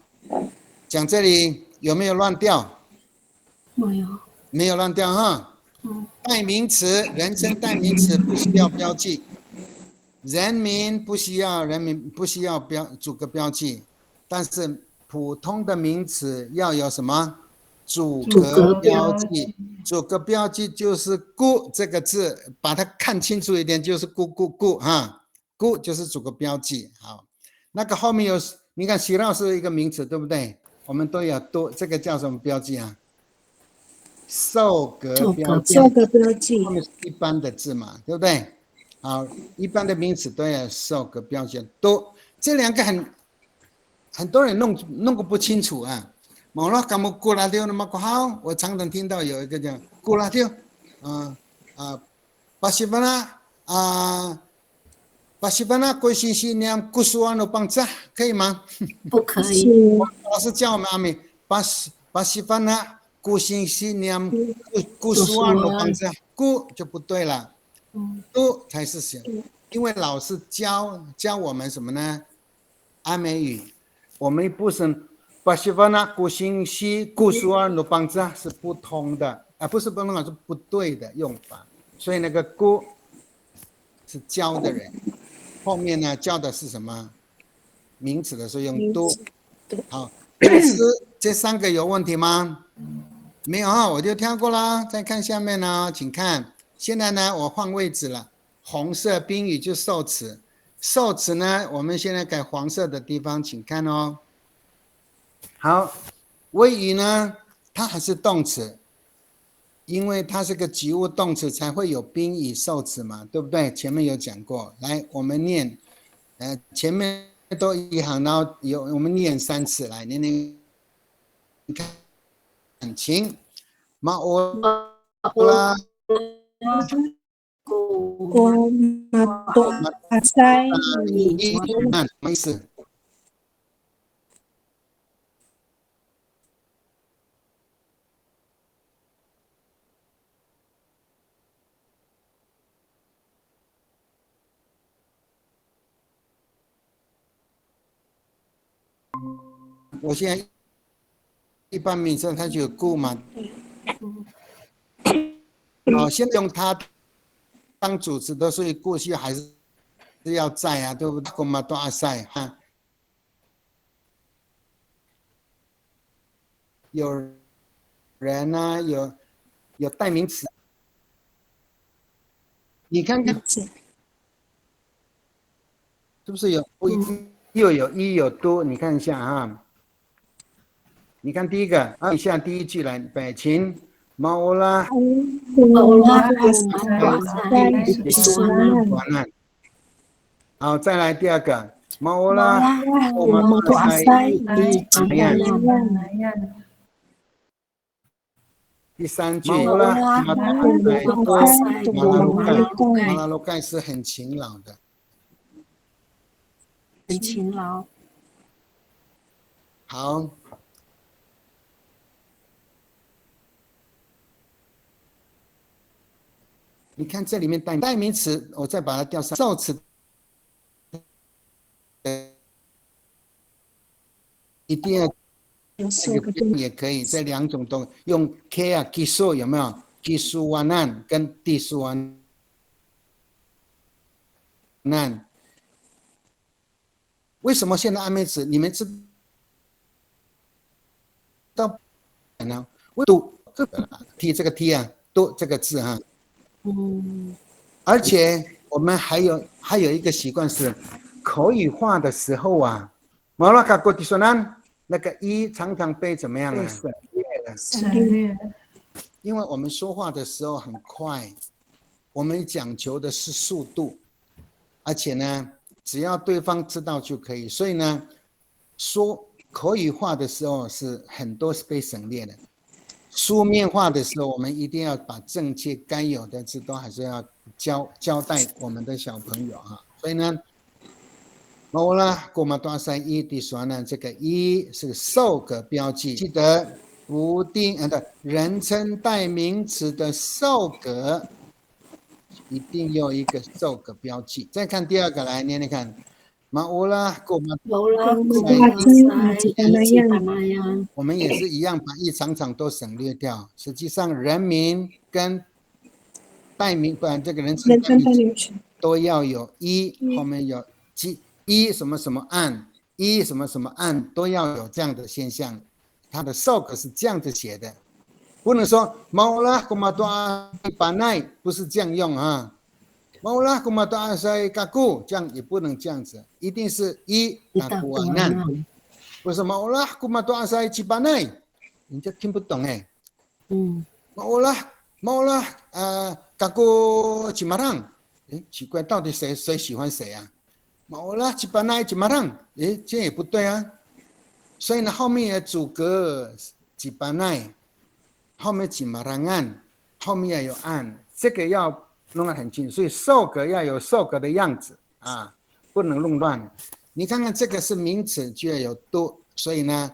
讲这里有没有乱掉？没有。没有乱掉哈。代名词、人称代名词不需要标记，人名不需要主格标记，但是普通的名词要有什么主主格格标记？主格标记就是故这个字，把它看清楚一点，就是故哈，故就是主格标记。好，那个后面有，你看喜乐是一个名词，对不对？我们都有多，这个叫什么标记啊？受格标记，受格标记后面是一般的字嘛，对不对？好，一般的名词都有受格标记，都这两个很多人弄个不清楚啊。网络干么过来丢那么好，我常常听到有一个叫过来丢，巴西班牙巴西班牙过信息量古苏安的帮助可以吗？不可以。是老师教我们阿美巴西班牙古信息量古苏安的帮助，古就不对了，都才是行，因为老师教我们什么呢？阿美语，我们不是巴西班牙古信息古苏安的帮助是不通的啊，不是不通的，是不对的用法，所以那个古是教的人。后面呢，教的是什么？名词的时候用都。好，这三个有问题吗？没有啊，我就跳过了。再看下面呢，请看。现在呢，我换位置了。红色宾语就受词，受词呢，我们现在改黄色的地方，请看哦。好，谓语呢，它还是动词。因为它是个及物动词，才会有宾语受词嘛，对不对？前面有讲过。来，我们念，前面都一行，然后我们念3次，来念念看，请。马欧拉我马多阿塞伊什么意思？我现在一般名称它就有故嘛，现在用它当主词的，所以过去还是要在啊，对不对？故嘛多阿塞哈，有人啊，有代名词，你看看是不是有又有一有多？你看一下啊。你看第一个，按一下第一句来，北秦马欧拉，好，再来第二个，马欧拉，我们第三句，马拉罗盖是很勤劳的，很勤劳。好。你看这里面代名词，我再把它调上。受词一定要也可以，这两种都用 k 啊 kisu 有没有 kisuanan 跟 disuanan？ 为什么现在暧昧词？你们知道呢？读这个 t 这个 t 啊，读这个字哈。而且我们还有一个习惯是，口语化的时候啊，马拉卡国地说呢，那个一常常被怎么样啊？省略。因为我们说话的时候很快，我们讲求的是速度，而且呢，只要对方知道就可以。所以呢，说口语化的时候是很多是被省略的。书面化的时候，我们一定要把正确该有的字都还是要交代我们的小朋友啊。所以呢，我啦，我们多塞一的说呢，这个一是受格标记，记得不定的人称代名词的受格一定有一个受格标记。再看第二个，来念念看。马乌拉，我们也是一样，把一场场都省略掉。实际上，人名跟代名，不然这个人称代名词都要有一，后面有一什么什么案，一什么什么案都要有这样的现象，它的受格是这样子写的，不能说Maulah kumatoa panai，不是这样用啊。Maulah kumatoa sai kaku，这样也不能这样子，一定是一打古难，不是Maulah kumatoa sai cipanai，人家听不懂哎。Maulah kaku cimarang，哎，奇怪，到底谁喜欢谁啊？Maulah cipanai cimarang，哎，这也不对啊。所以呢，后面也主格cipanai。后面几马上按，后面要有按，这个要弄得很清楚。所以受格要有受格的样子啊，不能弄乱。你看看这个是名词，就要有都。所以呢，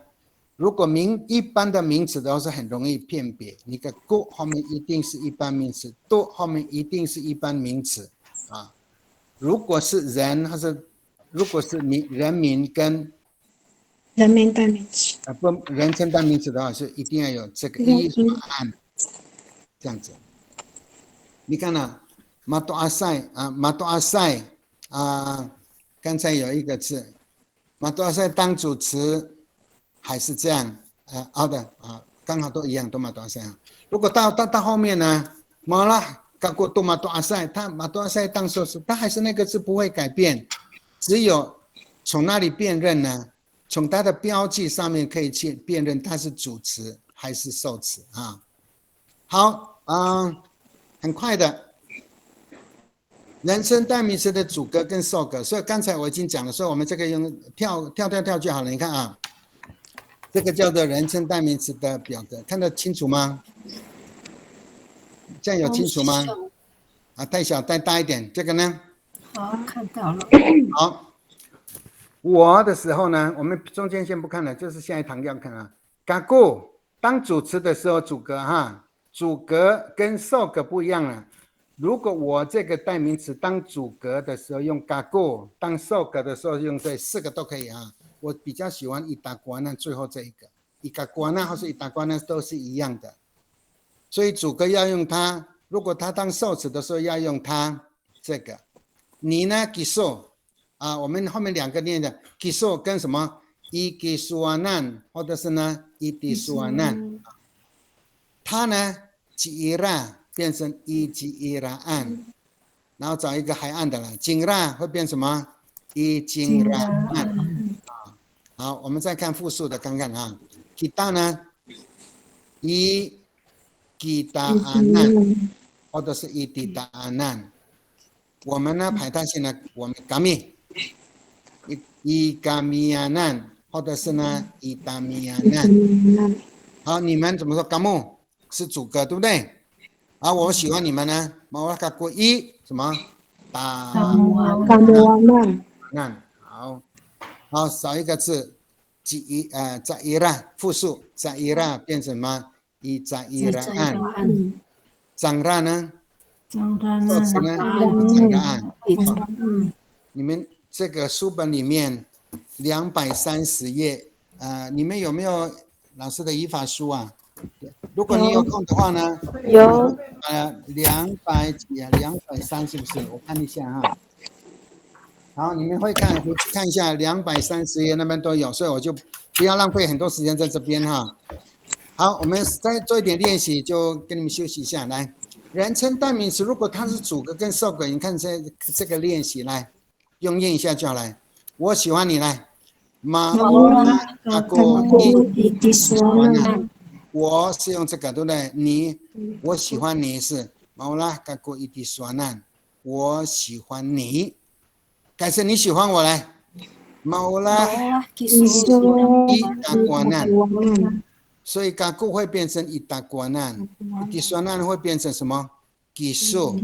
如果一般的名词都是很容易辨别。你看“故”后面一定是一般名词，“都”后面一定是一般名词啊。如果是人，或是如果是人民跟人民代名词不人称代名词的话，是一定要有这个一什么按，这样子。你看了马多阿塞啊，马多阿塞啊，刚才有一个字，马多阿塞当主词还是这样好的啊，刚好都一样，都马多阿塞啊。如果到后面呢，马拉嘎过多马多阿塞，他马多阿塞当受词，他还是那个字不会改变，只有从哪里辨认呢？从它的标记上面可以去辨认它是主词还是受词啊。好很快的，人称代名词的主格跟受格，所以刚才我已经讲了，所以我们这个用跳就好了。你看啊，这个叫做人称代名词的表格，看得清楚吗？这样有清楚吗？太小，再大一点。这个呢？好，看到了。好。我的时候呢，我们中间先不看了，就是下一堂要看啊。嘎固当主词的时候，主格哈，主格跟受格不一样了。如果我这个代名词当主格的时候用嘎固，当受格的时候用这4个都可以啊。我比较喜欢伊达瓜那最后这一个，伊达瓜那或是伊达瓜那都是一样的。所以主格要用它，如果它当受词的时候要用它这个。你呢，给受。我们后面2个念的 kiso 跟什么 ikisuanan 或者是呢 itisuanan， 它呢 jiira 变成 ijiraan， 然后找一个海岸的了 jingra 会变什么 ijingraan。 好，我们再看复数的看看啊 kita 呢 ikitaanan 或者是 itidaanan， 我们呢排他性呢我们 kami ikamianan 或者是呢 itamianan。 好，你们怎么说 kamu 是主格对不对？我喜欢你们呢 mawakaku i 什么 kamuanan。 好，少一个字zaira 复数 zaira 变成什么 izairaan。 zangra 呢受词呢 zangraan。 你们这个书本里面230页，你们有没有老师的语法书啊？如果你有空的话呢，有200几啊，230是不是？我看一下哈。好，你们会看一下230页那边都有，所以我就不要浪费很多时间在这边哈。好，我们再做一点练习，就跟你们休息一下。来，人称代名词，如果它是主格跟受格，你看这个练习来。用念一下就好来，我喜欢你来。Maulah aku itisuanan， 我是用这个对不对？我喜欢你是 Maulah aku itisuanan， 我喜欢你。改成你喜欢我来 Maulah itakuanan， 所以 gaku 会变成 itakuanan， itisuanan 会变成什么 kisu。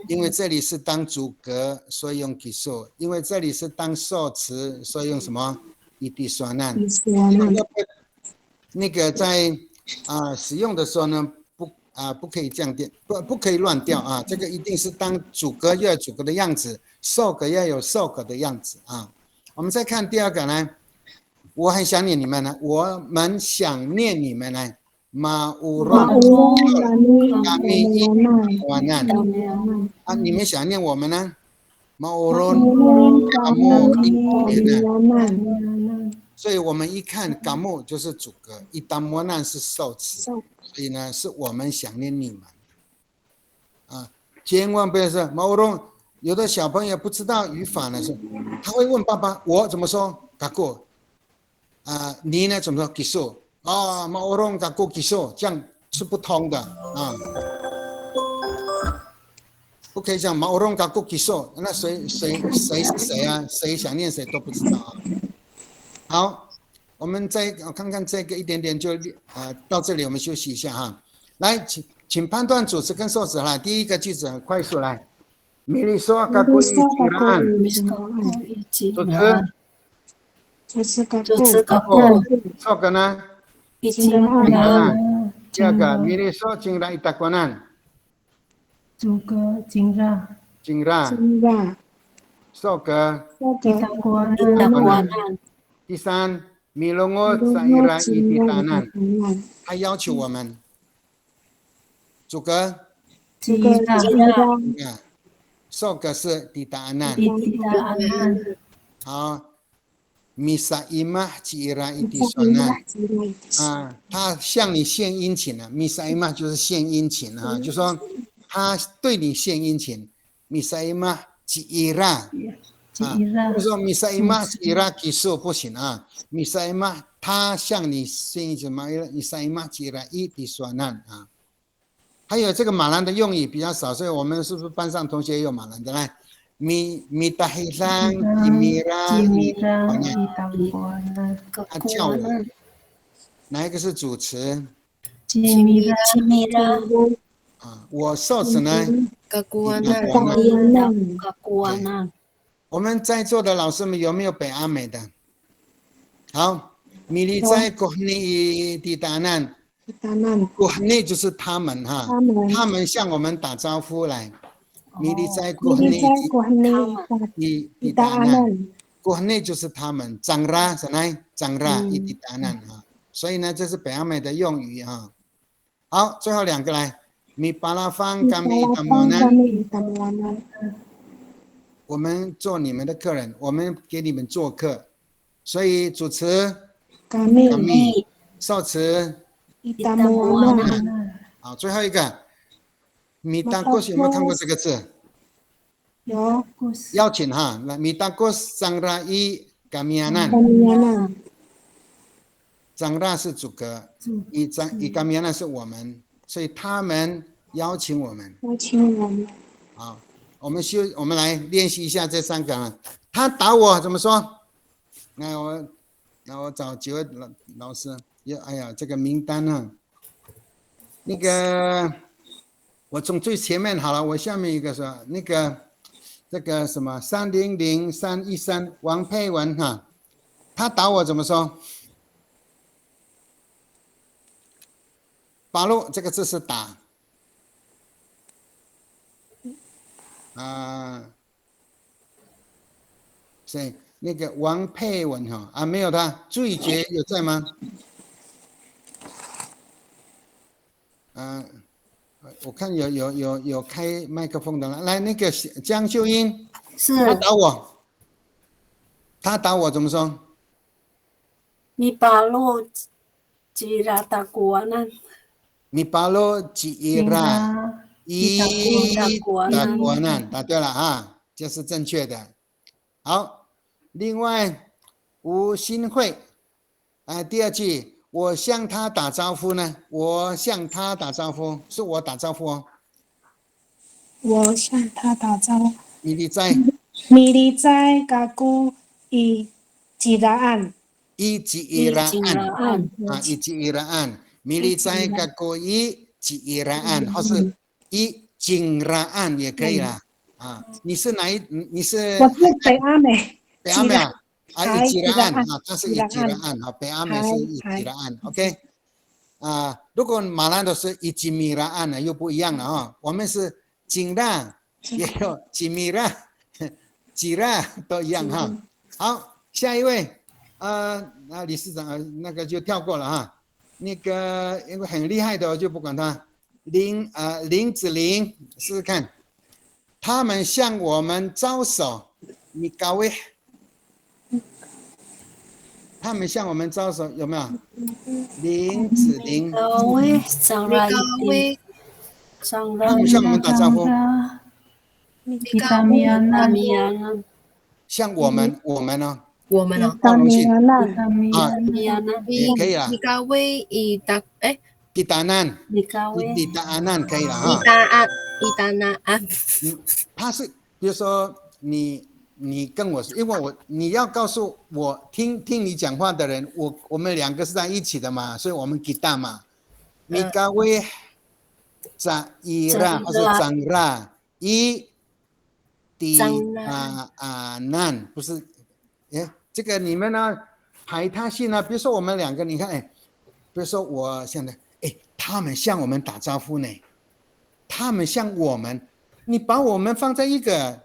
因为这里是当主格，所以用 kiso； 因为这里是当受词，所以用什么 itisuanan。 那个在使用的时候呢，不可以这样变，不可以乱掉啊！这个一定是当主格要有主格的样子，受格要有受格的样子啊。我们再看第2个呢，我很想念你们呢，我们想念你们呢。Ma'urun kami itakuanan， 你们想念我们呢？ Ma'urun kamu Kamianan所以我们一看 kamu 就是主格，idamuanan 是受词，所以呢是我们想念你们啊，千万不要说 ma'urun。有的小朋友不知道语法呢，是他会问爸爸我怎么说 kaku 你呢怎么说 kisu ma'urun kaku kisu 这样是不通的啊。不可以讲马龙嘎古基索，那谁是谁啊？谁想念谁都不知道啊。好，我们再看看这个一点点就到这里，我们休息一下哈。来，请判断主词跟受词啦。第一个句子很快速来，米利说嘎古伊吉拉安，主词嘎古，受格呢？伊吉拉安，第二个米利说金拉伊达关安。主格金拉，受格伊达瓜安，第三，米隆沃萨伊拉伊迪达南，他要求我们，主格吉拉，受格是迪达南，好，米萨伊玛吉伊拉伊迪索南，他向你献殷勤了，米萨伊玛就是献殷勤啊，就说。他对你献殷勤，米萨伊玛吉伊拉，就说米萨伊玛吉伊拉基数不行啊，米萨伊玛他向你献殷勤嘛，米萨伊玛吉伊拉伊迪索难啊。还有这个马兰的用语比较少，所以我们是不是班上同学也有马兰的来？米达黑桑吉米拉伊达关，他叫我，哪一个是主词？吉米拉。我受词呢？我们在座的老师们有没有北阿美的？好，米利在国内的达难，国内就是他们哈，他们向我们打招呼来。米利在国内的达难，国内就是他们，张拉是哪？张拉伊的达难啊，所以呢，这是北阿美的用语啊。好，最后两个来。米巴拉方甘米达摩南，我们做你们的客人，我们给你们做客，所以主词甘米，受词达摩南。好，最后一个米达古斯有没有看过这个字？有。邀请哈，来米达古斯张拉伊甘米亚南，张拉是主格，伊甘米亚南是我们。所以他们邀请我们，好，我们来练习一下这三个啊。他打我怎么说？那我找几位老师，哎呀，这个名单啊，那个我从最前面好了，我下面一个说那个这个什么300313王佩文哈，他打我怎么说？八路这个字是打，所以那个王佩文哈没有他，朱宇杰有在吗？我看有开麦克风的了，来那个江秀英，是他打我怎么说？米巴洛吉拉达国呢？米巴罗吉伊拉伊达国难，答对了啊，这是正确的。好，另外吴新慧，第二句我向他打招呼呢？我向他打招呼，是我打招呼哦。我向他打招呼。米利在嘎古伊吉拉安。伊吉伊拉安伊吉伊拉安。米利在嘎古伊吉伊拉安，或是伊金拉安也可以啦。你是哪一？你是？我是北阿美。北阿美伊吉拉安他是伊吉拉安北阿美是伊吉拉安 ，OK。如果马兰都是伊吉米拉安呢，又不一样了我们是金拉，也有吉米拉、吉拉都一样哈。好，下一位，理事长那个就跳过了哈。那个因为很厉害的，我就不管他。林子玲试试看，他们向我们招手，米高威。他们向我们招手，有没有？林子玲，高威张拉高威张拉他们向我们打招呼， Kita miana 米安向我们呢？我们哦，包容性 kita 啊， miana 米安也可以啦。米高威以达吉达难，米高威吉达阿难可以了以哈。达那安，他是比如说你跟我说，因为你要告诉我听你讲话的人，我们两个是在一起的嘛，所以我们吉达嘛。米高威扎伊拉或是张拉伊迪阿难，不是？哎，这个你们呢？排他性呢？比如说我们两个，你看，哎，比如说我现在，哎，他们向我们打招呼呢，他们向我们，你把我们放在一个，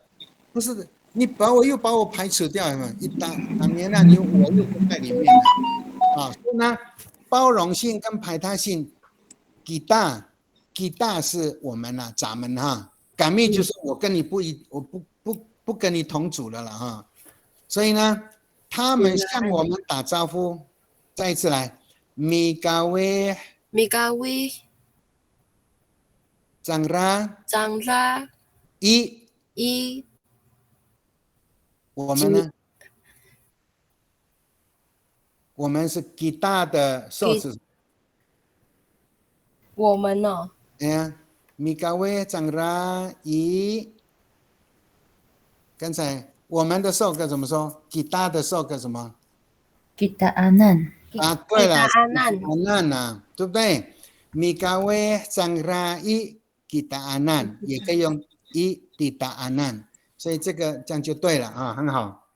不是你把我排除掉嘛？一打年了，我又不在里面了啊。所以呢，包容性跟排他性，吉大是我们呐，咱们哈，感密就是我跟你我不跟你同组了哈。所以呢，他们向我们打招呼，再一次来，米高威张拉一，我们呢？我们是吉大的受词。我们哦，哎呀，米高威张拉一，刚才我们的受个怎么说？吉大的受个什么？ Kita anan. 啊，对了，阿难阿难呐，对不对？米高威张拉一吉达阿难，也可以用一迪达阿难，所以这样就对了啊，很好。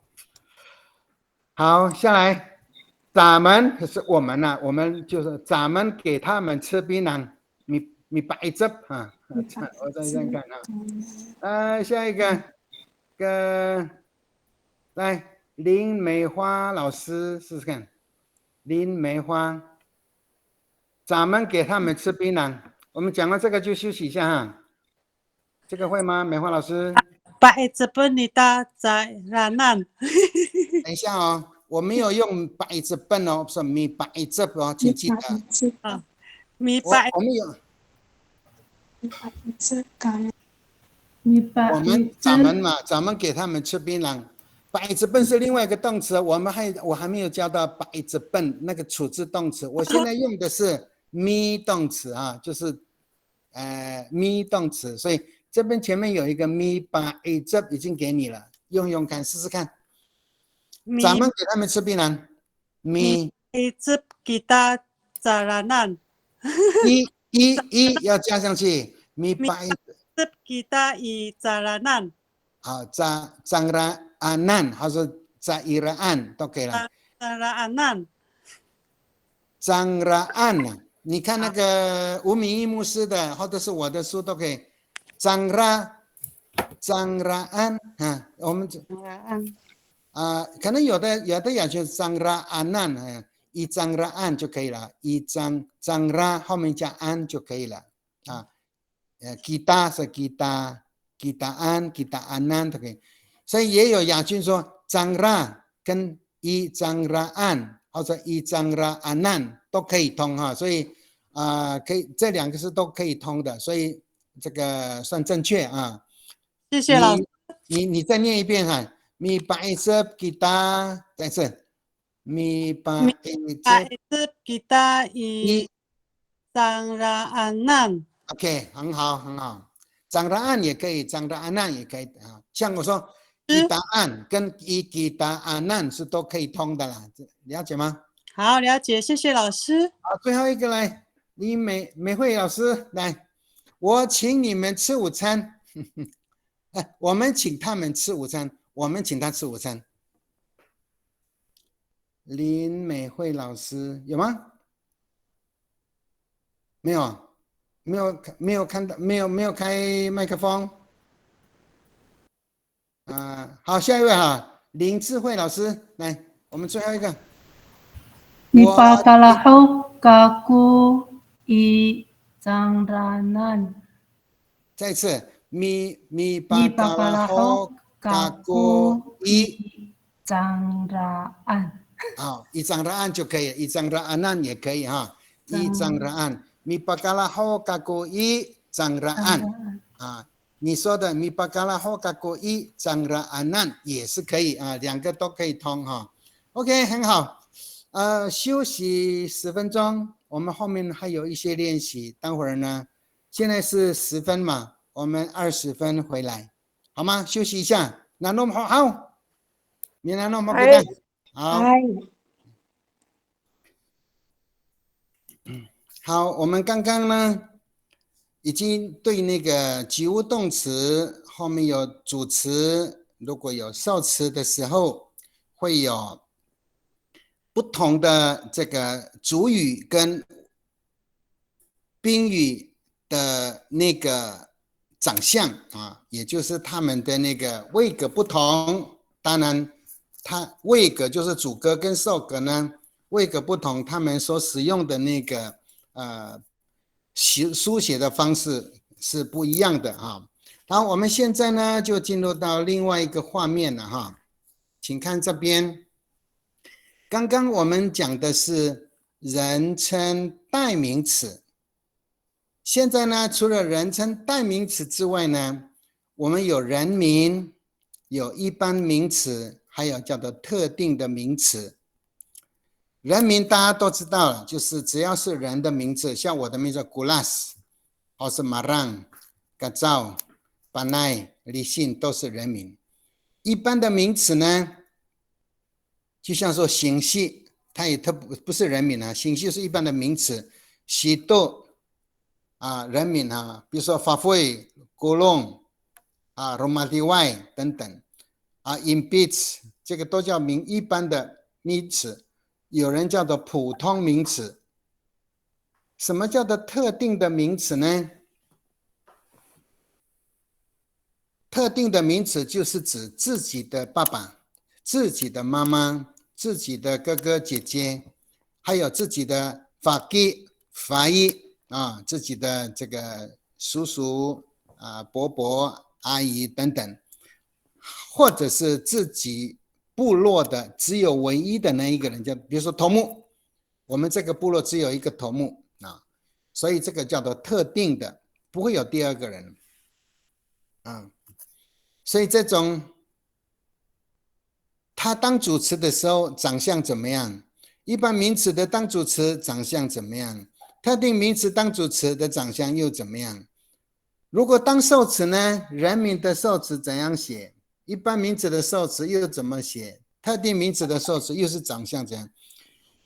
好，下来，咱们可是我们呐、我们就是咱们给他们吃槟榔，米白汁啊，我再看看啊，下一个，来林梅花老师试试看。林梅花，咱们给他们吃槟榔。我们讲了这个就休息一下哈。这个会吗？梅花老师？ Paitsepunita Zairanan. 等一下哦，我没有用白字笨哦，是米白字哦，请记得。Mi pa 我们有， mipa 我们咱们给他们吃槟榔。白字笨是另外一个动词，我还没有教到白字笨那个处置动词，我现在用的是咪动词啊，就是咪动词，所以这边前面有一个咪把 a 字已经给你了，用看试试看。咱们给他们吃槟榔，咪 Paitsepukita Zairanan. 一要加上去，咪把 Paitsepukita I Zairanan. 好，张拉阿难，还是在伊拉安都可以了。 Zairanan. 张拉安呢？你看那个吴明义牧师的，或者是我的书都可以。张拉安啊，我们可能有的也就张拉阿难一张拉安就可以了，一张拉后面加安就可以了啊。kita 是 kita安 kita 安难都可以，所以也有亚军说张拉跟一张拉安或者一张拉阿难都可以通哈，所以可以这两个是都可以通的，所以这个算正确啊。谢谢老师。你再念一遍哈，米白色 kita 再次，米白色 Paitsepukita I Zairanan. OK， 很好。张拉安也可以，张拉阿难也可以啊。像我说，吉达安跟吉达阿难是都可以通的啦，了解吗？好，了解，谢谢老师。好，最后一个来，李美惠老师来，我请你们吃午餐。我们请他们吃午餐，我们请他吃午餐。林美惠老师有吗？没有。没有看到，没有开麦克风。好，下一位哈，林智慧老师来，我们最后一个。 mipa kaku I Zairanan. 再一次 mi Bakalaho kaku i Zangraan. 好，一张拉案就可以，一张拉安难也可以哈，一张拉案mi bakalaho kaku i 张拉案啊。你说的mi bakalaho kaku i 张拉安难也是可以啊，两个都可以通哈。OK， 很好。休息10分钟，我们后面还有一些练习。待会儿呢，现在是10分嘛，我们20分回来，好吗？休息一下。那弄好，你那弄不给的，好。好，我们刚刚呢，已经对那个及物动词后面有主词，如果有受词的时候，会有不同的这个主语跟宾语的那个长相啊，也就是他们的那个位格不同。当然，它位格就是主格跟受格呢，位格不同，他们所使用的那个书写的方式是不一样的啊。然后我们现在呢，就进入到另外一个画面了哈，请看这边。刚刚我们讲的是人称代名词，现在呢，除了人称代名词之外呢，我们有人名，有一般名词，还有叫做特定的名词。人名大家都知道了，就是只要是人的名字，像我的名字 Gulas， 或是 Marang、Gazau、Panay、Lisin 都是人名。一般的名词呢，就像说星系，它也不是人名啊，星系是一般的名词。西斗啊，人名啊，比如说法会、古龙啊、罗马蒂外等等啊 ，Inbits 这个都叫一般的名词，有人叫做普通名词。什么叫做特定的名词呢？特定的名词就是指自己的爸爸、自己的妈妈、自己的哥哥姐姐，还有自己的法姨啊，自己的这个叔叔啊、伯伯、阿姨等等，或者是自己部落的只有唯一的那一个人，叫比如说头目，我们这个部落只有一个头目啊，所以这个叫做特定的，不会有第二个人啊。所以这种他当主词的时候长相怎么样？一般名词的当主词长相怎么样？特定名词当主词的长相又怎么样？如果当受词呢？人名的受词怎样写？一般名词的受词又怎么写？特定名词的受词又是长相怎样？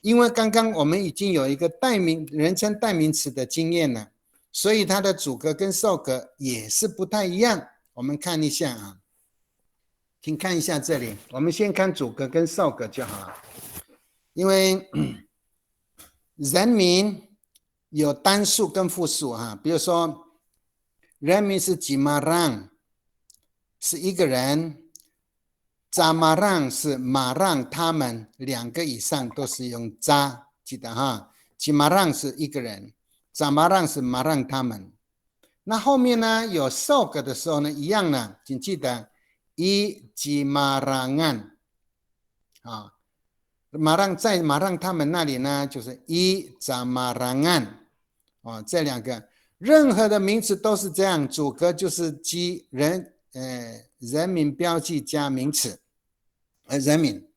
因为刚刚我们已经有一个人称代名词的经验了，所以它的主格跟受格也是不太一样。我们看一下啊，请看一下这里，我们先看主格跟受格就好了。因为人名有单数跟复数啊，比如说人名是吉马让，是一个人；扎马让是马让他们2个以上都是用扎，记得哈。吉马让是一个人，扎马让是马让他们。那后面呢有受格的时候呢，一样呢，请记得一吉马让案啊，马让在马让他们那里呢，就是一扎马让案啊，这2个任何的名词都是这样，主格就是人名标记加名词，人名。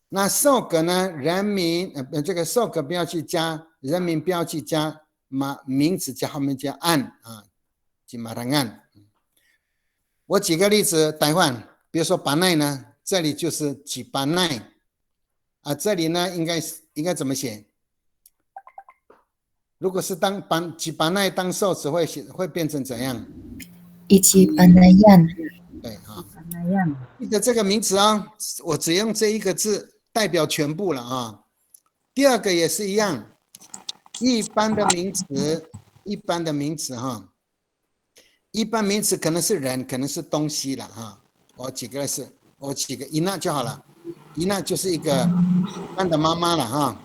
那受格呢，这个受格标记加人名标记加名词加后面加案啊。马上按，我举个例子代换，比如说巴奈呢，这里就是几巴奈啊，这里呢应该怎么写？如果是几巴奈当受词会变成怎样？一起巴奈样。对啊，记得这个名词啊，我只用这一个字代表全部了啊。第2个也是一样，一般的名词哈。一般名词可能是人，可能是东西了哈。我举个伊娜就好了，伊娜就是一个一般的妈妈了哈。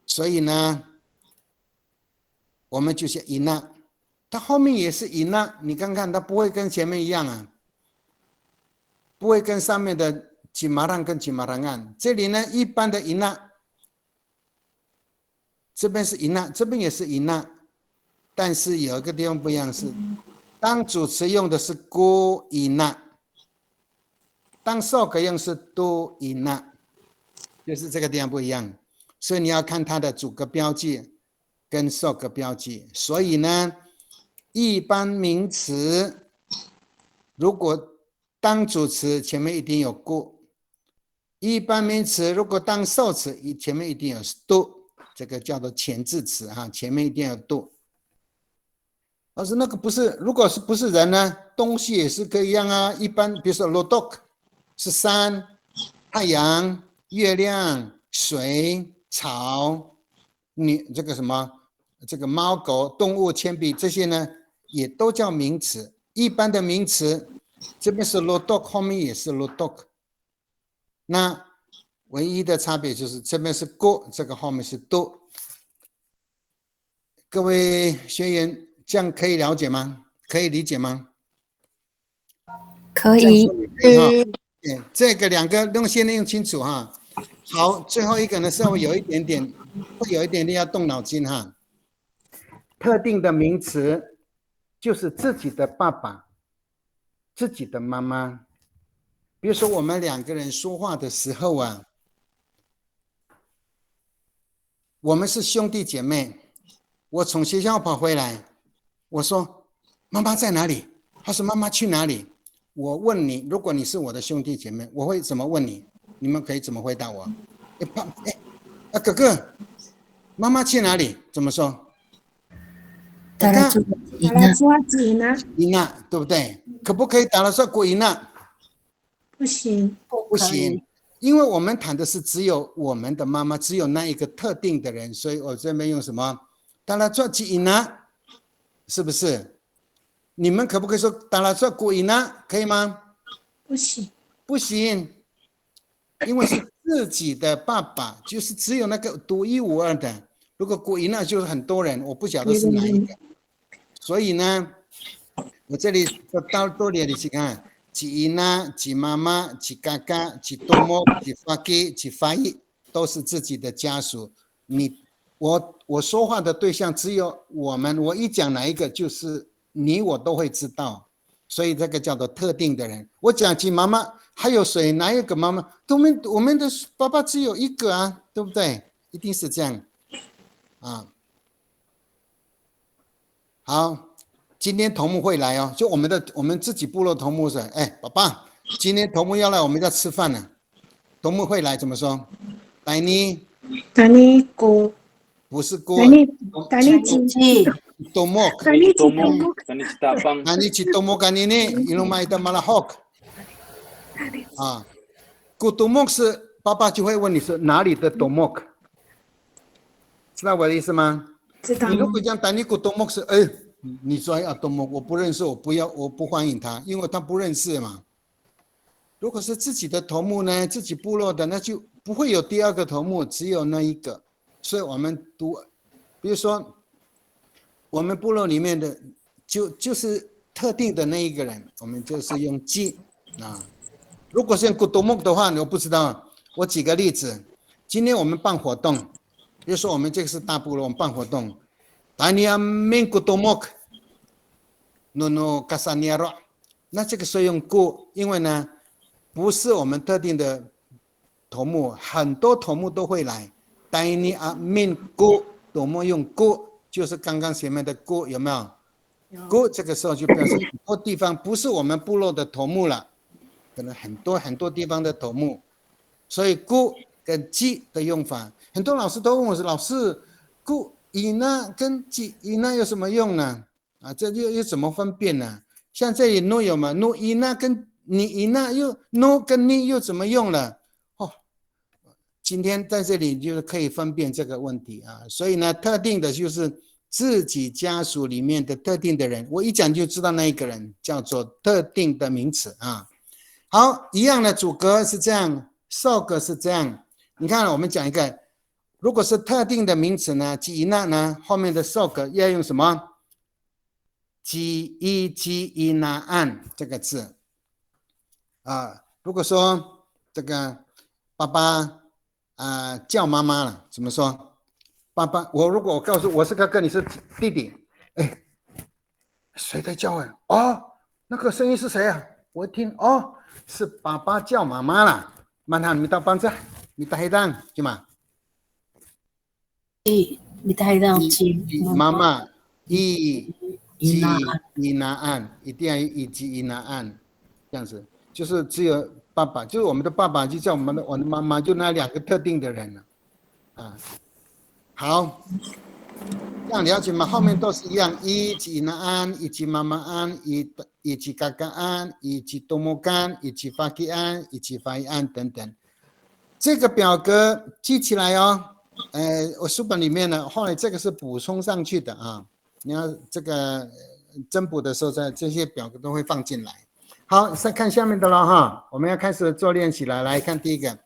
所以呢，我们就写伊娜它后面也是因啊，你看看它不会跟前面一样啊，不会跟上面的吉马让跟吉马让案。这里呢，一般的因啊，这边是因啊，这边也是因啊，但是有一个地方不一样是，当主词用的是孤因啊，当受格用是都因啊，就是这个地方不一样。所以你要看它的主格标记跟受格标记。所以呢，一般名词如果当主词前面一定有过，一般名词如果当受词前面一定有都，这个叫做前置词哈，前面一定有都。但是那个不是，如果是不是人呢，东西也是可以一样啊。一般比如说 lodok 是山、太阳、月亮、水、草，你这个什么，这个猫狗动物铅笔这些呢，也都叫名词。一般的名词，这边是 lodok， 后面也是 lodok。那唯一的差别就是这边是 go， 这个后面是 do。各位学员，这样可以了解吗？可以理解吗？可以。这个两个先用清楚哈。好，最后一个呢，稍微有一点点要动脑筋哈。特定的名词就是自己的爸爸、自己的妈妈。比如说我们两个人说话的时候啊，我们是兄弟姐妹，我从学校跑回来，我说妈妈在哪里？他说妈妈去哪里？我问你，如果你是我的兄弟姐妹，我会怎么问你？你们可以怎么回答我？哥哥，妈妈去哪里？怎么说？打了做几呢？伊娜，对不对？可不可以打了说过伊娜？不行，不行，因为我们谈的是只有我们的妈妈，只有那一个特定的人，所以我这边用什么？打了做几伊娜，是不是？你们可不可以说打了做过伊娜？可以吗？不行，不行，因为是自己的爸爸，就是只有那个独一无二的。如果过伊娜就是很多人，我不晓得是哪一个。所以呢，我这里多列你去看。几姨妈、几妈妈、几嘎嘎、几多么、几发给、几发一，都是自己的家属。我说话的对象只有我们，我一讲哪一个，就是你我都会知道。所以这个叫做特定的人。我讲几妈妈，还有谁？哪一个妈妈？我们的爸爸只有一个啊，对不对？一定是这样啊。好。今天头目会来哦，就我们自己部落头目是，爸爸，今天头目要来，我们要吃饭了。头目会来怎么说？带你姑，不是姑，带你鸡，头目，带你去大帮，带你去头目干你呢，一路买的马拉好啊。古头目是爸爸就会问你是哪里的头目，知道我的意思吗？知道。你如果讲带你古头目是你说多么我不认识，我不欢迎他，因为他不认识嘛。如果是自己的头目呢，自己部落的，那就不会有第二个头目，只有那一个。所以我们比如说我们部落里面的就是特定的那一个人，我们就是用记啊。如果是用古多木的话，我不知道。我举个例子，今天我们办活动，比如说我们这个是大部落，我们办活动。Tania min kutomok nono kasaniaro， 那这个时候用过，因为呢不是我们特定的头目，很多头目都会来。Tania min kutomok用过，就是刚刚前面的过，有没有？过这个时候就表示很多地方不是我们部落的头目了，可能很多地方的头目，所以过跟记的用法，很多老师都问我说，老师过。以那跟以那有什么用呢？啊，这又怎么分辨呢？像这里 no 有吗 ？no 以那跟你以那又 no 跟你又怎么用了？哦，今天在这里就可以分辨这个问题啊。所以呢，特定的就是自己家属里面的特定的人，我一讲就知道那一个人叫做特定的名词啊。好，一样的主格是这样，受格是这样。你看，我们讲一个。如果是特定的名词呢，及那呢，后面的受格要用什么？吉那安这个字啊。如果说这个爸爸叫妈妈了，怎么说？爸爸，如果我告诉我是哥哥，你是弟弟，哎，谁在叫啊？哦，那个声音是谁啊？我一听，哦，是爸爸叫妈妈了。Manhan minta pansa, minta hidang, cuma. Minta hidang Mama, inaan, itu yang inaan， 这样子，就是只有爸爸，就是我们的爸爸就叫我的妈妈，就那2个特定的人了，好，这样了解吗？后面都是一样，一及那安，一及妈妈安，一及嘎嘎安，一及多摩干，一及发基安，一及发伊安等等。这个表格记起来哦。我书本里面呢，后来这个是补充上去的啊。你要这个增补的时候，这些表格都会放进来。好，再看下面的了哈，我们要开始做练习了。来看第一个，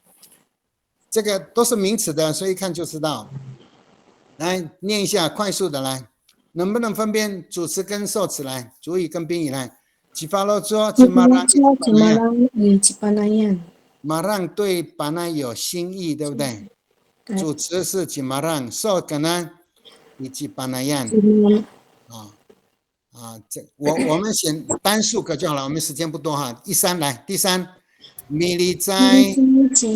这个都是名词的，所以一看就知道。来念一下，快速的来，能不能分辨主词跟受词？来，主语跟宾语来。吉发罗做吉马让马让对巴那有新意，对不对？主词是吉马让，受可能以及巴那样。我们选单数个就好了，我们时间不多哈。第三，米利在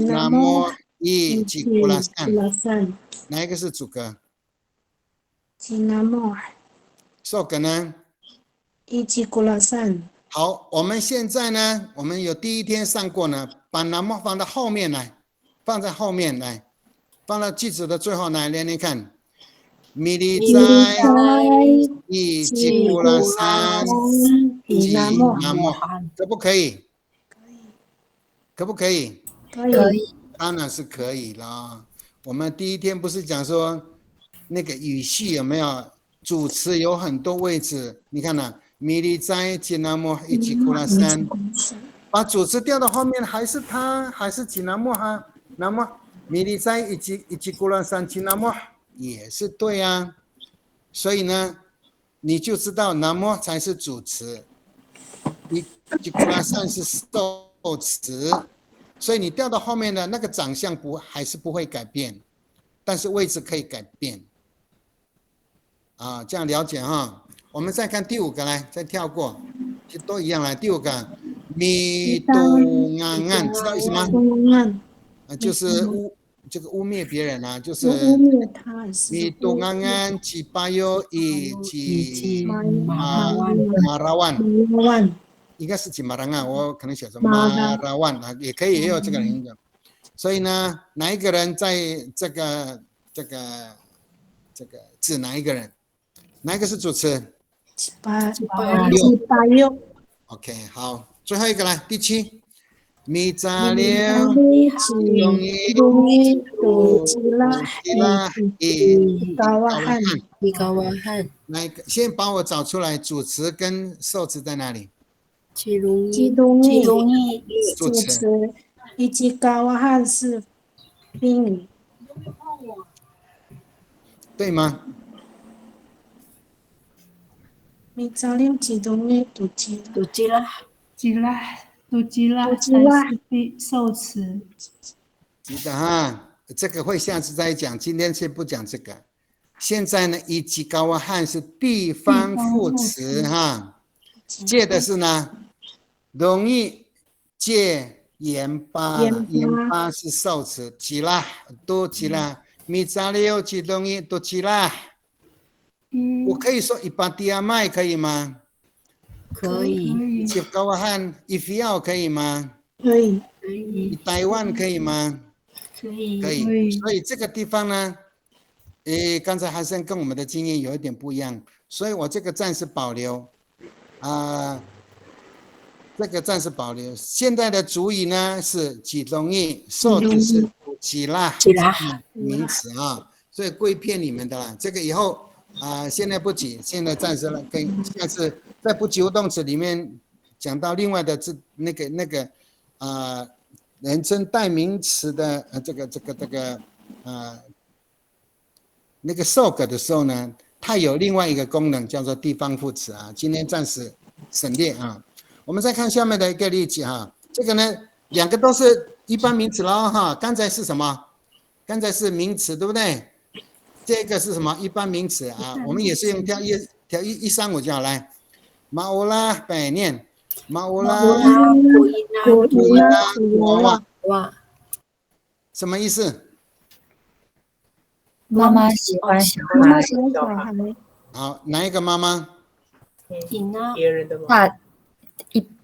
那么一吉古拉山，哪一个是主格？受可能一吉古拉山。好，我们现在呢，我们有第一天上过呢，把那么放到后面来，放在后面来，放到句子的最后来，连连看。米利在一吉古拉山吉那么，可不可以？可不可以？可以。当然是可以了。我们第一天不是讲说那个语系有没有主词有很多位置？你看呢？米利在吉那么一吉古拉山，把主词调到后面，还是他，还是吉那么哈？那么米利在一吉古拉山吉那么也是对啊。所以呢，你就知道那么才是主词，一吉古拉山是受词。所以你调到后面的那个长相还是不会改变，但是位置可以改变。这样了解哈。我们再看第5个来，再跳过，就都一样来。第5个，米杜安安，知道意思吗？就是这个污蔑别人啊，就是米杜安安吉巴尤以及马拉万，应该是吉马拉万，我可能写成马拉万啊，也可以也有这个人的。所以呢，哪一个人在这个指哪一个人？哪一个是主词？8六。OK， 好，最后一个来，第7，米扎列容易杜吉拉伊高瓦汉，来，先帮我找出来主词跟受词在哪里？吉容易主词，以及高瓦汉是宾语，对吗？米扎列吉容易杜吉拉才是受词。记得哈，这个会下次再讲，今天先不讲这个。现在呢，以及高瓦汉是地方副词哈，借的是呢，容易借盐巴，盐巴是受词，吉拉都吉拉，米扎列有吉容易都吉拉。我可以说伊巴迪亚麦可以吗？可以。吉高瓦汉伊菲奥可以吗？可以。台湾可以吗？可以。所以这个地方呢，刚才还是跟我们的经验有一点不一样，所以我这个暂时保留，这个暂时保留。现在的主语呢是吉容易，受词是吉拉名词啊，所以故意骗你们的啦。这个以后现在不急，现在暂时了，跟下次在不及物动词里面讲到另外的那个人称代名词的这个那个受格的时候呢，它有另外一个功能叫做地方副词啊，今天暂时省略啊。我们再看下面的一个例子哈，这个呢两个都是一般名词咯哈，刚才是什么？刚才是名词对不对？这个是什么？一般名词啊，我们也是用条135就好来。马乌拉百念，马乌拉古伊拉娃娃，哇，什么意思？妈妈喜欢小孩，妈妈喜欢小孩，好，哪一个妈妈？伊拉大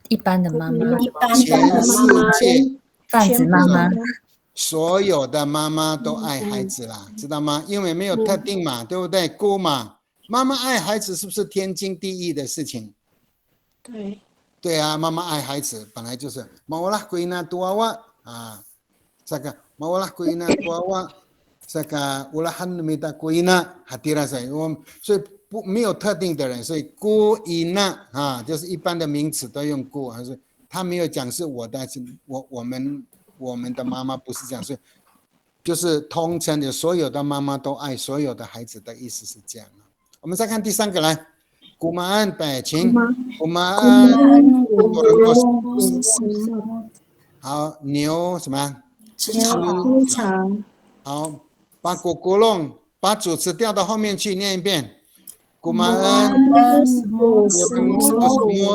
一般的妈妈，一般全的世妈妈，界泛指妈妈，所有的妈妈都爱孩子啦，知道吗？因为没有特定嘛，对不对？姑嘛，妈妈爱孩子是不是天经地义的事情？对，对啊，妈妈爱孩子本来就是马乌拉归那多娃娃啊，这个马乌拉归那多娃娃，这个乌拉汉没得归那哈迪拉塞，所以不没有特定的人，所以孤伊那啊，就是一般的名词都用孤，还是他没有讲是我的，是我们的妈妈不是这样，所以就是通称的，所有的妈妈都爱所有的孩子的意思是这样。我们再看第3个来。古马安百情，古马安，好牛什么？吃猪肠，好，把果果弄，把主词调到后面去念一遍。古马安，摩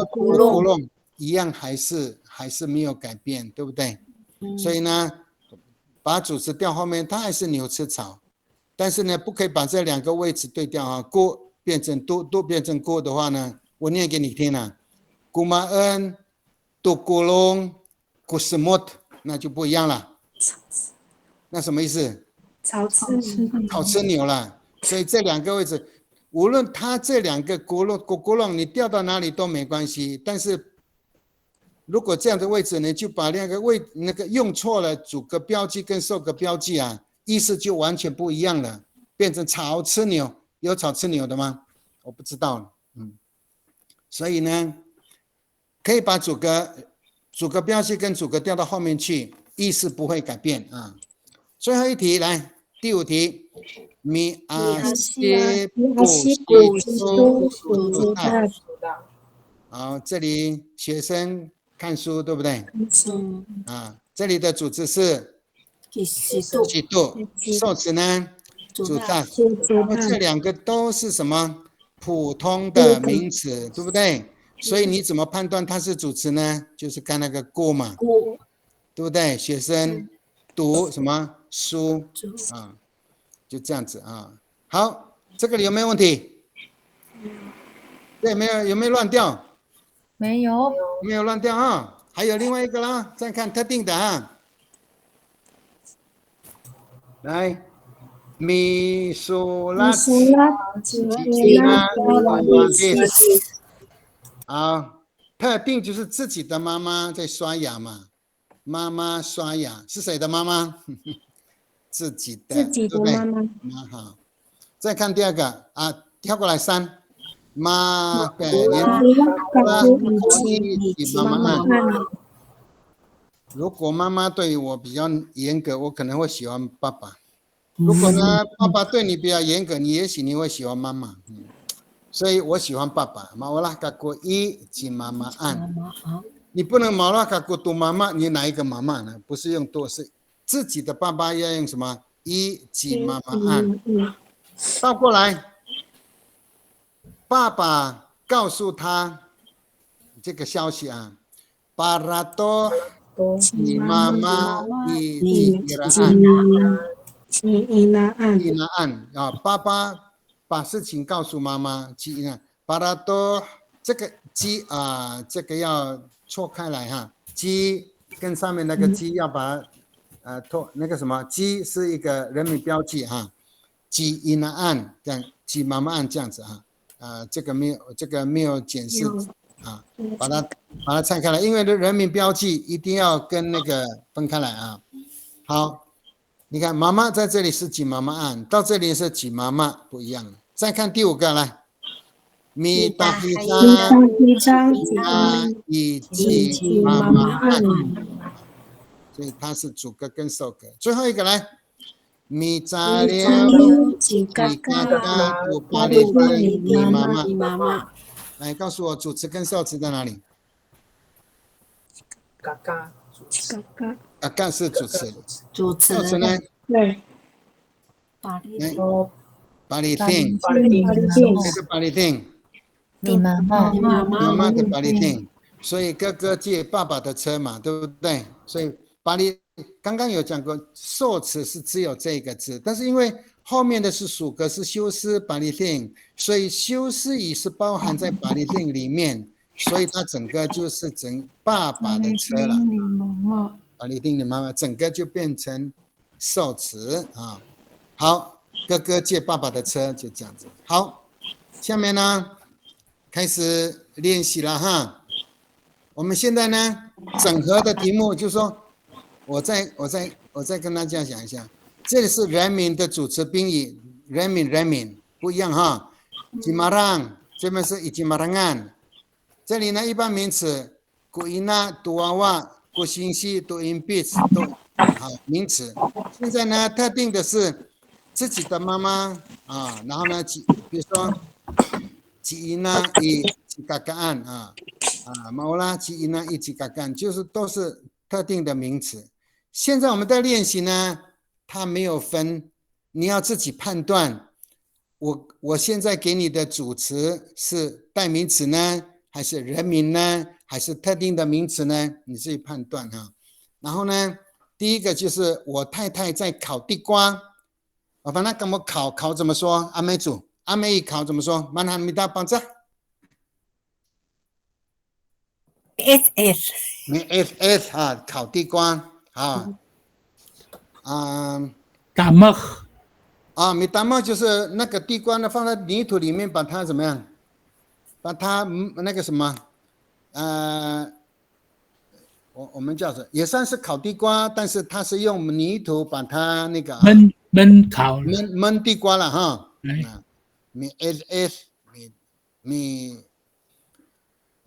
果弄一样还是没有改变，对不对？所以呢，把主词调后面，它还是牛吃草，但是呢，不可以把这2个位置对调啊，果。变成都变成过的话呢，我念给你听了。古马恩、杜古龙、古斯莫特，那就不一样了。那什么意思？草吃草吃牛了。所以这2个位置，无论它这2个古龙你调到哪里都没关系。但是如果这样的位置呢，就把那个用错了主格标记跟受格标记啊，意思就完全不一样了，变成草吃牛。有草吃牛的吗？我不知道，所以呢，可以把主格标记跟主格调到后面去，意思不会改变啊。最后一题来，第5题，米阿西古苏大。好，这里学生看书对不对？啊，这里的主词是几度，受词呢？主大，这2个都是什么普通的名词，对不对？所以你怎么判断它是主词呢？就是看那个过嘛，对不对？学生读什么书啊？就这样子啊。好，这个里有没有问题？对，有没有乱掉？没有，没有乱掉啊。还有另外一个啦，再看特定的啊，来。米苏拉吉拉好，特定就是自己的妈妈在刷牙嘛，妈妈刷牙是谁的妈妈？自己的妈妈。好，再看第2个啊，跳过来3，妈百年妈妈。如果妈妈对我比较严格，我可能会喜欢爸爸。如果呢，爸爸对你比较严格，也许你会喜欢妈妈。所以我喜欢爸爸。马乌拉卡古伊及妈妈按，你不能马拉卡古读妈妈，你哪一个妈妈呢？不是用多，是自己的爸爸要用什么？伊及妈妈按。倒过来，爸爸告诉他这个消息啊，巴拉多及妈妈伊及伊拉按啊，爸爸把事情告诉妈妈，巴拉多这个这个要错开来哈，跟上面那个要把那个什么是一个人名标记哈，伊拉按这样妈妈按这样子哈，这个没有解释啊，把它拆开来，因为人名标记一定要跟那个分开来啊，好。你看，妈妈在这里是几妈妈按，到这里是几妈妈不一样了。再看第5个来，米达皮扎以及妈妈按，所以它是主格跟受格。最后一个来，米扎米扎了溜吉嘎吉嘎嘎，嘎杜巴杜里巴里丁你妈妈你。妈妈。来告诉我主词跟受词在哪里？嘎嘎嘎嘎是主词，主词受词呢？对，巴里来哦，巴里巴黎丁，巴黎丁，谁是巴里丁？你妈妈你妈妈妈妈的巴里丁，所以哥哥借爸爸的车嘛，对不对？所以巴里刚刚有讲过，受词是只有这个字，但是因为后面的是属格是修饰巴里丁，所以修饰语是包含在巴里丁里面，所以它整个就是整爸爸的车了。你妈妈，巴里丁的妈妈，整个就变成受词啊。好，哥哥借爸爸的车，就这样子。好，下面呢开始练习了哈。我们现在呢整合的题目就是说，我再跟大家讲一下，这里是人民的主词宾语，人民不一样哈。Cimarang这边是Cimarangan，这里呢一般名词，Kuina、Tuawa、Kusinsi、Tuimpis 都好名词。现在呢特定的是自己的妈妈啊，然后呢比如说Ciina i Cikakaan Maula Ciina i Cikakaan 就是都是特定的名词。现在我们在练习呢，它没有分，你要自己判断。我现在给你的主词是代名词呢，还是人名呢，还是特定的名词呢？你自己判断哈。然后呢，第一个就是我太太在烤地瓜，我把它跟我烤怎么说？阿美族，阿美语烤怎么说？曼哈密达邦扎。S 啊，烤地瓜啊，大麦啊，米达麦就是那个地瓜呢，放在泥土里面，把它怎么样？把它那个什么，我们叫做也算是烤地瓜，但是它是用泥土把它那个焖烤了，焖地瓜了哈。米 S 米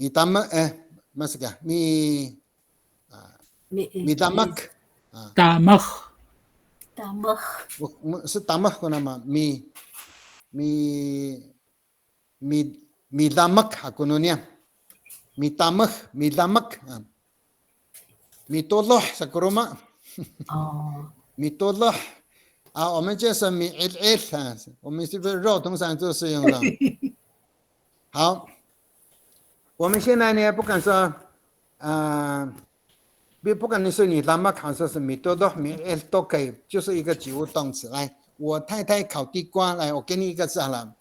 达麦什么个米达麦啊大麦大麦，我是达麦可能吗？米达麦哈可能呢？米达麦啊，米多罗是可能吗？哦，米多罗啊，我们就是米 S 啊，我们是不是肉通常就是用的？好，我们现在呢不敢说，不管你是你达麦烤说是米多多米 S 都可以，就是一个及物动词。来，我太太烤地瓜，来，我给你一个字好了，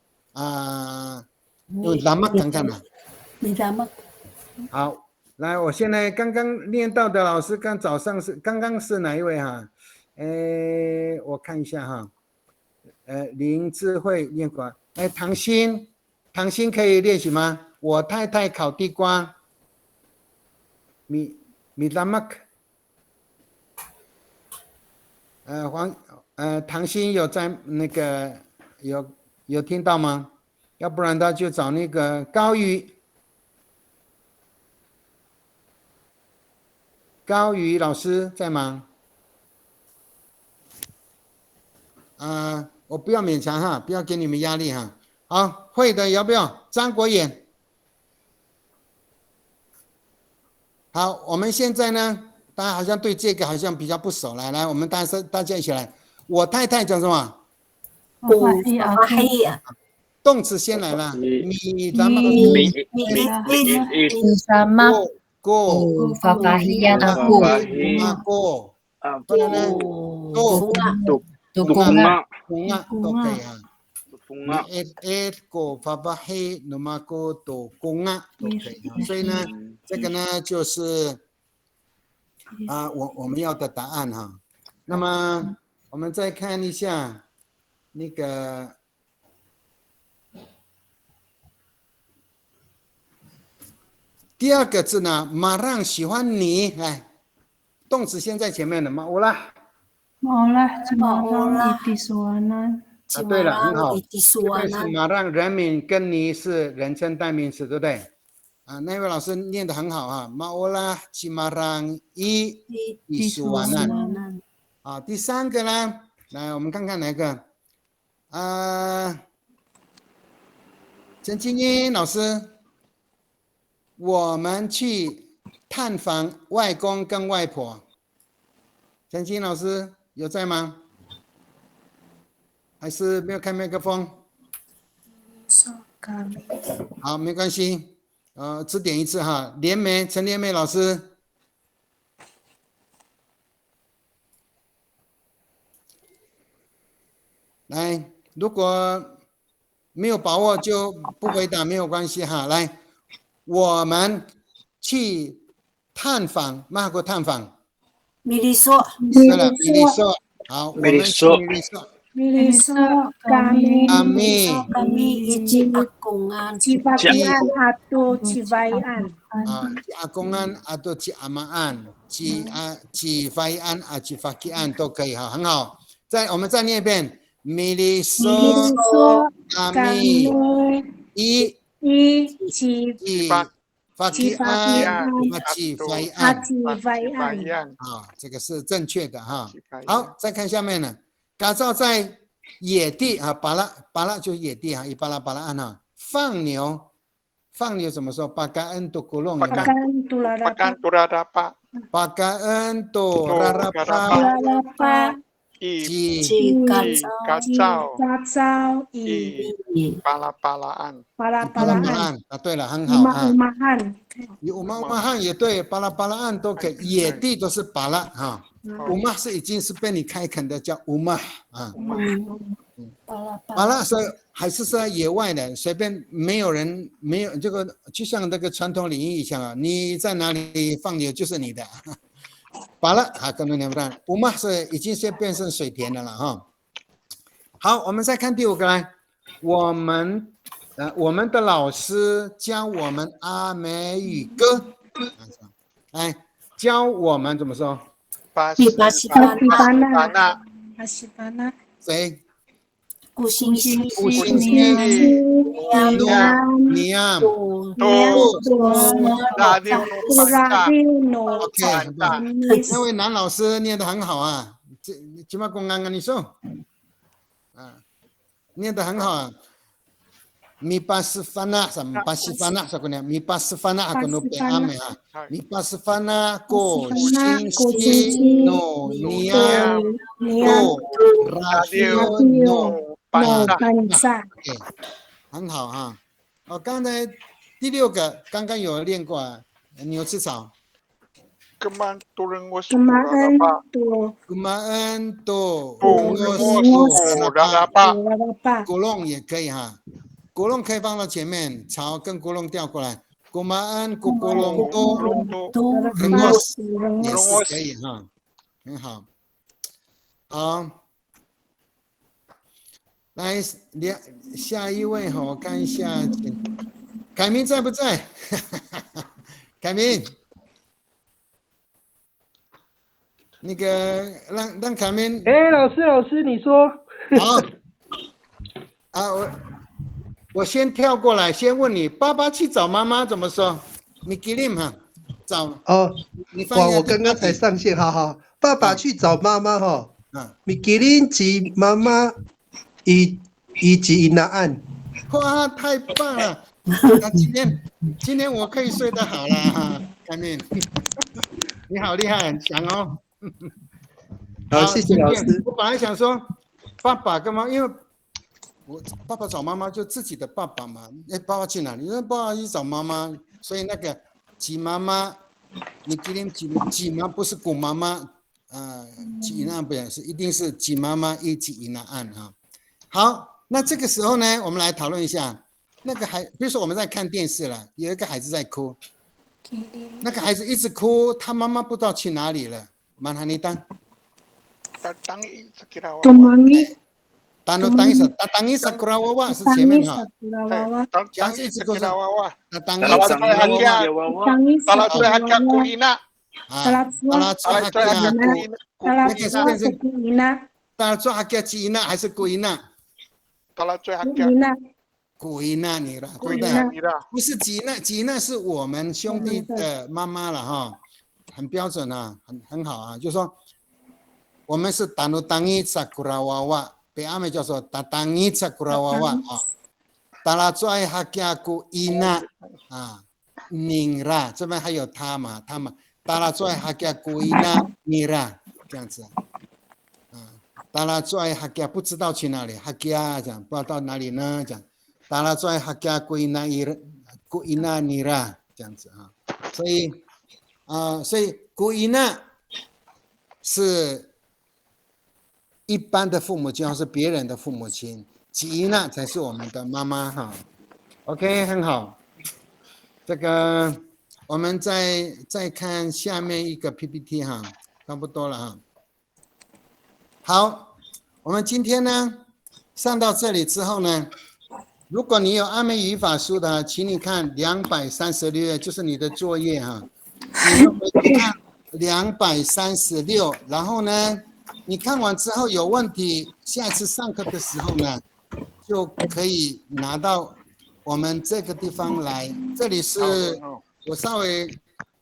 用达麦看看吧。米达麦。好，来，我现在刚刚念到的老师，刚刚是哪一位哈？我看一下哈，林智慧念过，唐心可以练习吗？我太太烤地瓜，米达麦，唐心有在那个有听到吗？要不然他就找那个高宇老师在吗？我不要勉强哈，不要给你们压力哈。好，会的要不要？张国远。好，我们现在呢，大家好像对这个好像比较不熟，来，我们大家一起来。我太太讲什么？动词先来了，米达麦sama go fafahian aku dukunga都可以啊。go fafahi nomako do gonga 都可以啊。所以呢，这个呢就是我们要的答案哈。那么我们再看一下那个。第二个字呢，马上喜欢你，来，动词先在前面的嘛，我啦。对了，很好。这是马让人民跟你是人称代名词，对不对？那位老师念得很好啊，马欧拉吉马让伊苏瓦难。第三个呢，来，我们看看哪个陈金英老师，我们去探访外公跟外婆。陈金英老师有在吗？还是没有开麦克风？好，没关系，只点一次哈。陈连梅老师，来，如果没有把握就不回答，没有关系哈。来，我们去探访，马国探访。米利索，对了，米利索。好，我们去米利索。Miliso kami kami iji akungan Cibagian atau Cibaian. Akungan atau Ciamaan, Cifaian, Cifakian 都可以哈，很好。我们再念一遍 Miliso kami Cifaian 啊，这个是正确的哈。好，再看下面呢。嘎造在野地啊，巴拉就是野地啊，巴拉安哈。放牛怎么说？巴嘎恩多古隆有没有？巴嘎恩多拉拉巴，ji kacau Balaan 啊，对了，很好啊。Umahan 也对，巴拉都可以，野地都是巴拉哈。Umah 是已经是被你开垦的，叫 Umah 啊。巴拉是还是在野外的，随便没有这个，就像那个传统领域一样啊，你在哪里放牛就是你的。巴拉啊，跟着你们看，Umah 是已经是变成水田的了哈。好，我们再看第5个来，我们的老师教我们阿美语歌，来教我们怎么说？谁？古星星，Niam，那位男老师念得很好啊，起码公安跟你说，念得很好啊。Mi pasifana sama pasifana sakunya mi pasifana akono pe ame ha mi pasifana ko shinshi no nia ko radio no pansa 很好哈。刚才第6个刚刚有练过啊，牛吃草。Kemarin to 古龙也可以哈。古龙可以放到前面，草跟古龙调过来。古马恩、古龙都也是可以哈，很好。好，来下一位哈，我看一下，凯明在不在？凯明，那个让凯明。老师，你说。好。我先跳过来，先问你，爸爸去找妈妈怎么说？你给你哈，找哇，我刚刚才上线，好，爸爸去找妈妈哈，你给你及妈妈以及那案。哇，太棒了！那今天我可以睡得好了哈，凯明，你好厉害，很强哦。好，谢谢老师。我本来想说，爸爸干嘛？因为我爸爸找妈妈就自己的爸爸嘛，爸爸去哪里？因为爸爸去找妈妈，所以那个吉妈妈，你今天吉妈不是古妈妈，吉那不是，一定是吉妈妈一吉那案哈。好，那这个时候呢，我们来讨论一下，那个比如说我们在看电视了，有一个孩子在哭，那个孩子一直哭，他妈妈不知道去哪里了，曼哈尼丹。Datangi sakura wawa 是前面哈，讲一直都是datangi sakura wawa， kulina， Cina 还是Kuina？ Kuina 你了，对不对？不是Cina是我们兄弟的妈妈了哈，很标准啊，很好啊，就是说我们是达努当伊萨库拉娃娃，被阿美叫做达当伊萨库拉娃娃啊。达拉拽哈加古伊娜啊，宁拉这边还有他嘛，达拉拽哈加古伊娜尼拉这样子啊。达拉拽哈加不知道去哪里，哈加讲不知道到哪里呢？讲达拉拽哈加古伊娜尼拉这样子啊。所以古伊娜是一般的父母亲，或是别人的父母亲，吉伊娜才是我们的妈妈哈。OK， 很好。这个我们再看下面一个 PPT 哈，差不多了哈。好，我们今天呢上到这里之后呢，如果你有阿美语法书的，请你看236页，就是你的作业哈。你要回去看236，然后呢，你看完之后有问题，下次上课的时候呢，就可以拿到我们这个地方来。这里是我稍微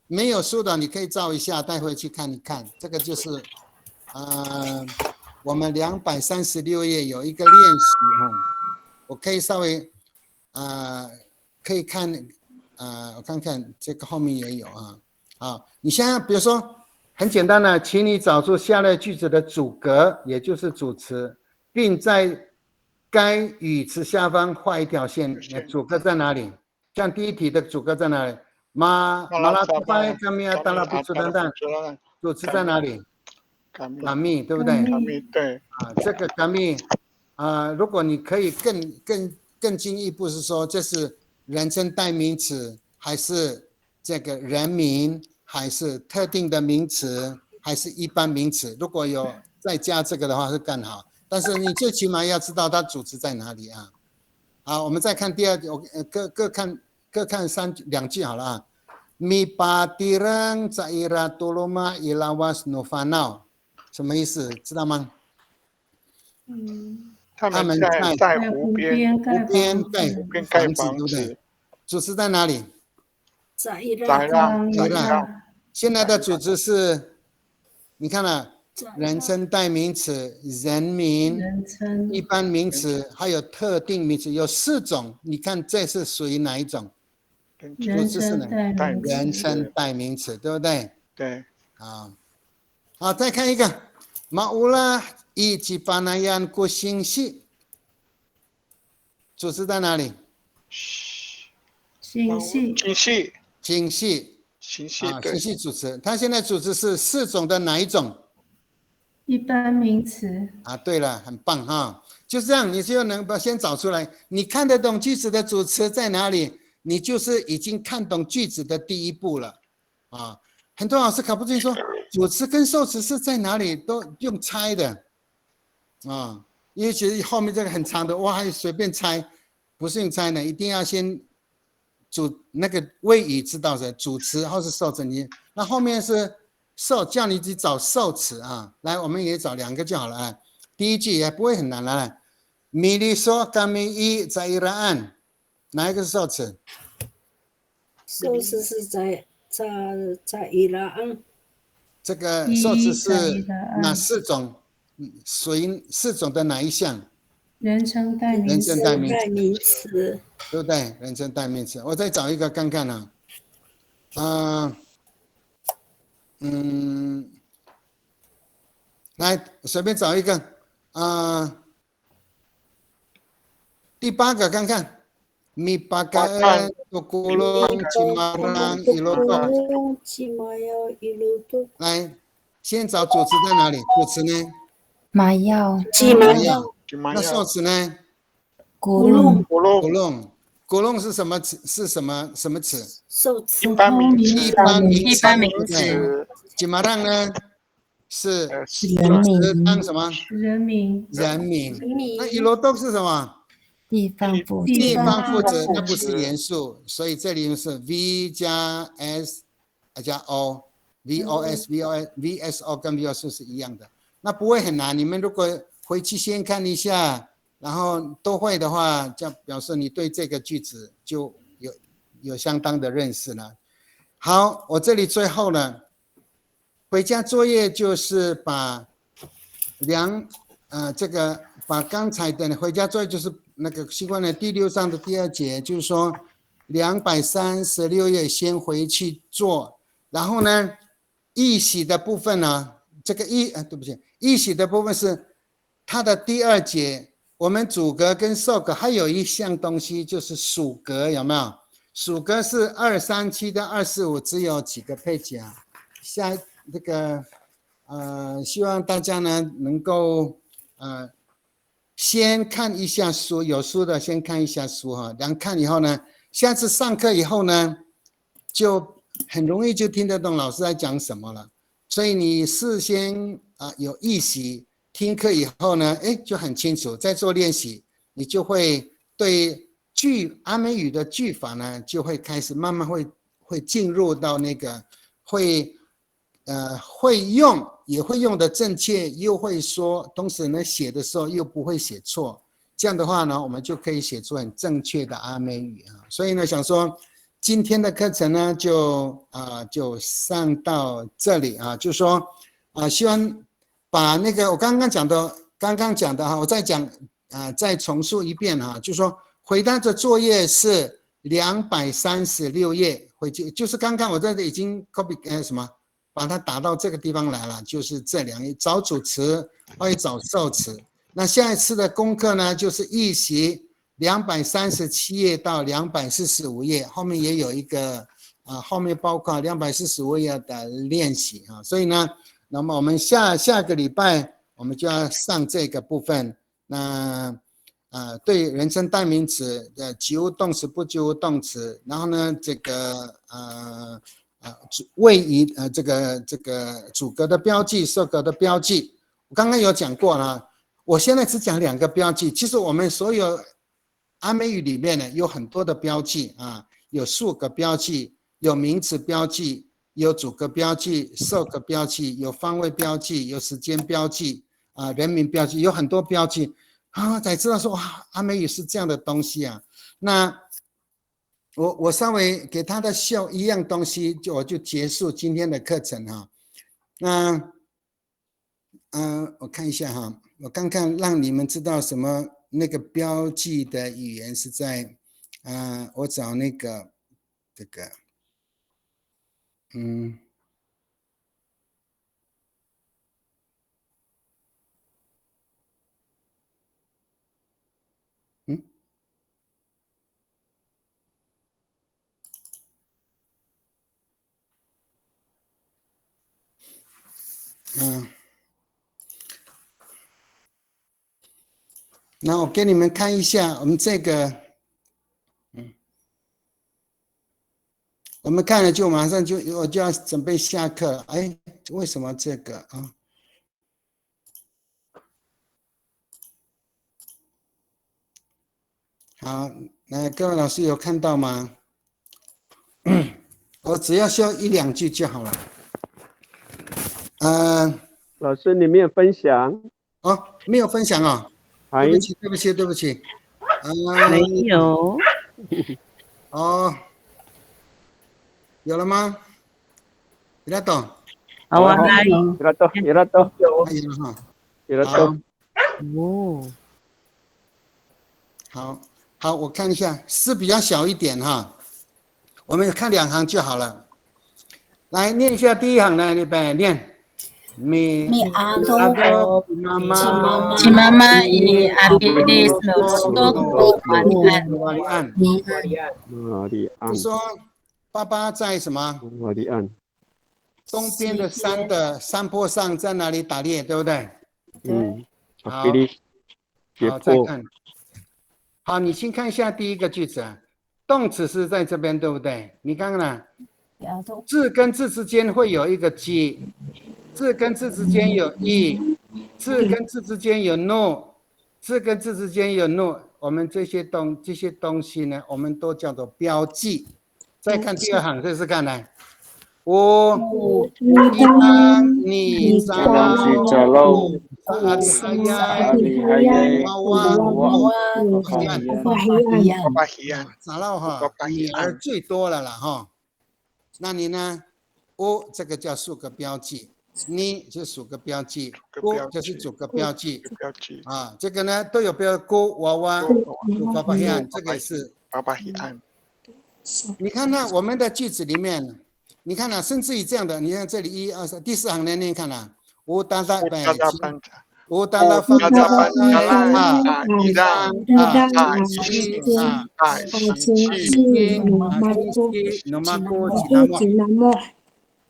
没有书的，你可以照一下，带回去看一看。这个就是我们236页有一个练习哈，我可以稍微可以看我看看这个后面也有啊。好，你现在比如说很简单的，请你找出下列句子的主格，也就是主词，并在该语词下方画一条线。主格在哪里？像第一题的主格在哪里？马拉托拜卡米亚达拉布苏丹丹，主词在哪里？卡米，对不对？卡米对。这个卡米如果你可以更进一步是说，这是人称代名词，还是这个人名，还是特定的名词，还是一般名词？如果有再加这个的话是更好，但是你最起码要知道它主词在哪里啊。好，我们再看第二句，各看2句好了啊。Mi patirang caira tuluma ilawas novanau， 什么意思？知道吗？他们在湖边盖房子，对不对？主词在哪里？在现在的主词是，你看了，人称代名词、人名、一般名词，还有特定名词，有4种。你看这是属于哪一种？主词是人称代名词，对不对？对。好，再看一个，Maulah i cipanayan ku singsi， 主词在哪里？星系主词，它现在主词是4种的哪一种？一般名词。对了，很棒哈！就这样，你就能把先找出来。你看得懂句子的主词在哪里，你就是已经看懂句子的第一步了啊！很多老师考不进说主词跟受词是在哪里，都用猜的啊，因为其实后面这个很长的，哇，还随便猜，不是用猜的，一定要先那个谓语知道的主词或是受词，那后面是叫你去找受词啊。来，我们也找2个就好了啊。第一句也不会很难了。Miliso kami i cairaan， 哪一个是受词？受词是在伊拉安。这个受词是哪4种？属于4种的哪一项？人称代名词。对不对？人称代名词。我再找一个看看啊。来，随便找一个第8个看看。Mi pakai tukulung cimarang iloto。来，先找主词在哪里？主词呢？麻药。那受词呢？咕隆。咕隆是什么词？是什么词？受词。一般名词。吉马让呢？是人名。当什么？人名。那伊罗多是什么？地方副词，那不是元素，所以这里是 V 加 S 加 O，VOS 跟 VOS 是一样的，那不会很难。你们如果回去先看一下，然后都会的话，就表示你对这个句子就有相当的认识了。好，我这里最后呢，回家作业就是把这个把刚才的回家作业就是那个习惯的第6章的第2节，就是说236页先回去做，然后呢，易习的部分呢，这个对不起，易习的部分是它的第2节，我们主格跟受格还有一项东西就是属格，有没有？属格是237到245，只有几个配角啊。下这个希望大家呢能够先看一下书，有书的先看一下书哈，然后看以后呢，下次上课以后呢，就很容易就听得懂老师在讲什么了。所以你事先有预习，听课以后呢，就很清楚，再做练习，你就会对阿美语的句法呢，就会开始慢慢会进入到那个会用，也会用的正确，又会说，同时呢写的时候又不会写错，这样的话呢，我们就可以写出很正确的阿美语啊。所以呢，想说今天的课程呢，就上到这里啊，就说希望把那个我刚刚讲的哈，我再讲再重述一遍哈，就说回答的作业是236页，回去就是刚刚我这里已经 copy 把它打到这个地方来了，就是这2页，找主词会找受词。那下一次的功课呢，就是预习237页到245页，后面也有一个后面包括245页的练习啊。所以呢，那么我们下个礼拜我们就要上这个部分。那对人称代名词的及物动词、不及物动词，然后呢，这个位移这个主格的标记、受格的标记，我刚刚有讲过了。我现在只讲2个标记，其实我们所有阿美语里面呢有很多的标记啊，有数格标记，有名词标记，有主格标记、受格标记，有方位标记，有时间标记人名标记，有很多标记才知道说哇，阿美语是这样的东西啊。那我稍微给他的秀一样东西，我就结束今天的课程哈。那我看一下哈，我看看让你们知道什么那个标记的语言是在我找那个这个那我给你们看一下我们这个我们看了就马上我就要准备下课了。为什么这个好，那各位老师有看到吗？我只要修1、2句就好了。老师你没有分享没有分享哦，对不起没有有了吗？有懂？好啊，来，有了都好，我看一下，是比较小一点哈，我们看2行就好了。来念一下第1行呢，你们念。Mi ado mama si mama ini abilis untuk walian 就说爸爸在什么东边的山坡上，在哪里打猎，对不对？好，再看。好，你先看一下第1个句子，动词是在这边，对不对？你看看呢，字跟字之间会有一个 G， 字跟字之间有 E， 字跟字之间有 No， 字跟字之间有 No， 我们这些东西呢，我们都叫做标记。再看第2行，试试看来。我一当你扎喽，扎喽哈，女儿最多了啦哈。那你呢？这个叫数个标记。你就数个标记，咕就是组个标记，标记啊，这个呢都有标咕娃娃，巴巴黑暗，这个也是巴巴黑暗。你看呢，我们的句子里面，你看甚至于这样的，你看这里1、2、3，第4行的念看了，乌达达班加，乌达达班加班啊，一张啊，西啊，西诺玛古吉纳莫。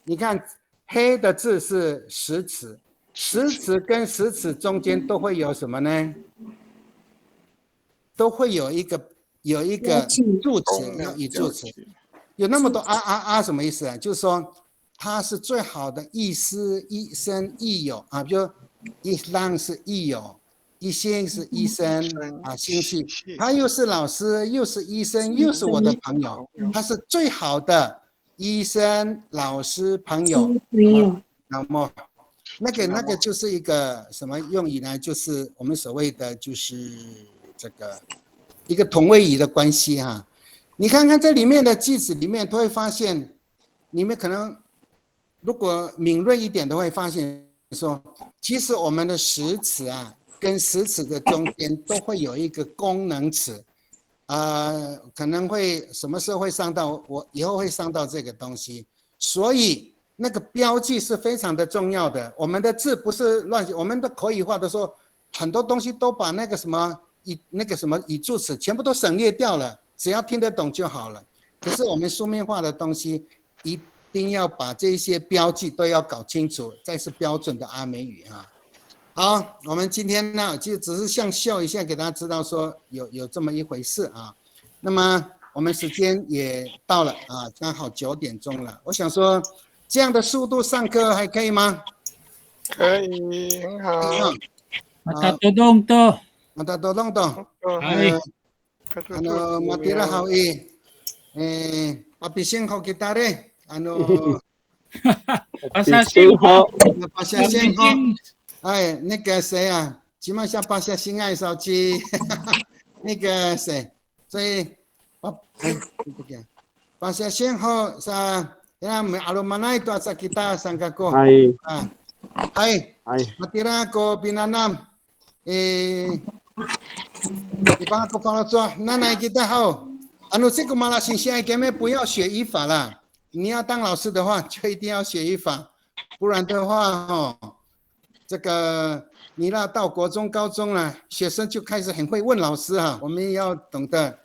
你看黑的字是实词，实词跟实词中间都会有什么呢？都会有一个助词，要以助词。有那么多什么意思啊？就是说它是最好的亦师亦生亦友啊，比如一浪是亦友，一心是医生啊，心气，他又是老师，又是医生，又是我的朋友，他是最好的医生、老师、朋友。那么那个就是一个什么用语呢？就是我们所谓的就是这个一个同位语的关系哈。你看看这里面的句子里面，都会发现，你们可能如果敏锐一点，都会发现说，其实我们的实词啊，跟实词的中间都会有一个功能词，可能会什么时候会上到，我以后会上到这个东西，所以那个标记是非常的重要的。我们的字不是乱写，我们的口语化的说，很多东西都把那个什么语助词全部都省略掉了。只要听得懂就好了。可是我们书面化的东西，一定要把这些标记都要搞清楚，才是标准的阿美语啊。好，我们今天呢，就只是像秀一下，给大家知道说有这么一回事啊。那么我们时间也到了啊，刚好9点钟了。我想说，这样的速度上课还可以吗？可以，很好。mata tolong. Matira hawi papising ho kita re pasya星号，哎，那个谁啊，起码像pasya星爱手机，那个谁，所以pasya星号sa alumanay to sa kita sangka ko. Ay, matira ko pinanam你帮他放了做，奶奶给他好。这个马来西亚姐妹不要学语法啦，你要当老师的话，就一定要学语法，不然的话这个你到国中、高中了，学生就开始很会问老师我们也要懂得。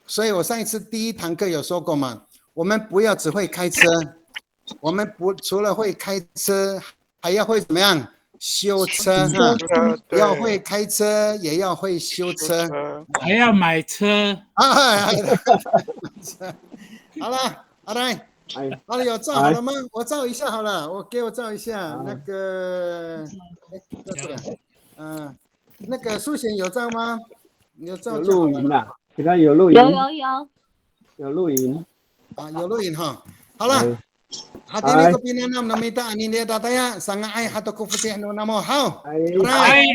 所以我上一次第1堂课有说过嘛，我们不要只会开车，我们除了会开车，还要会怎么样？修车要会开车，也要会修车，还要买车。好了，来，有照好了吗？我照一下好了，给我照一下那个，那个苏贤有照吗？有照就好了。有录音啊，现在有录音。有录音。有录音哈。好了。Hati ko pinanam na mita ani dia tataya sanga ai hato ko putih no namo hao. Hai.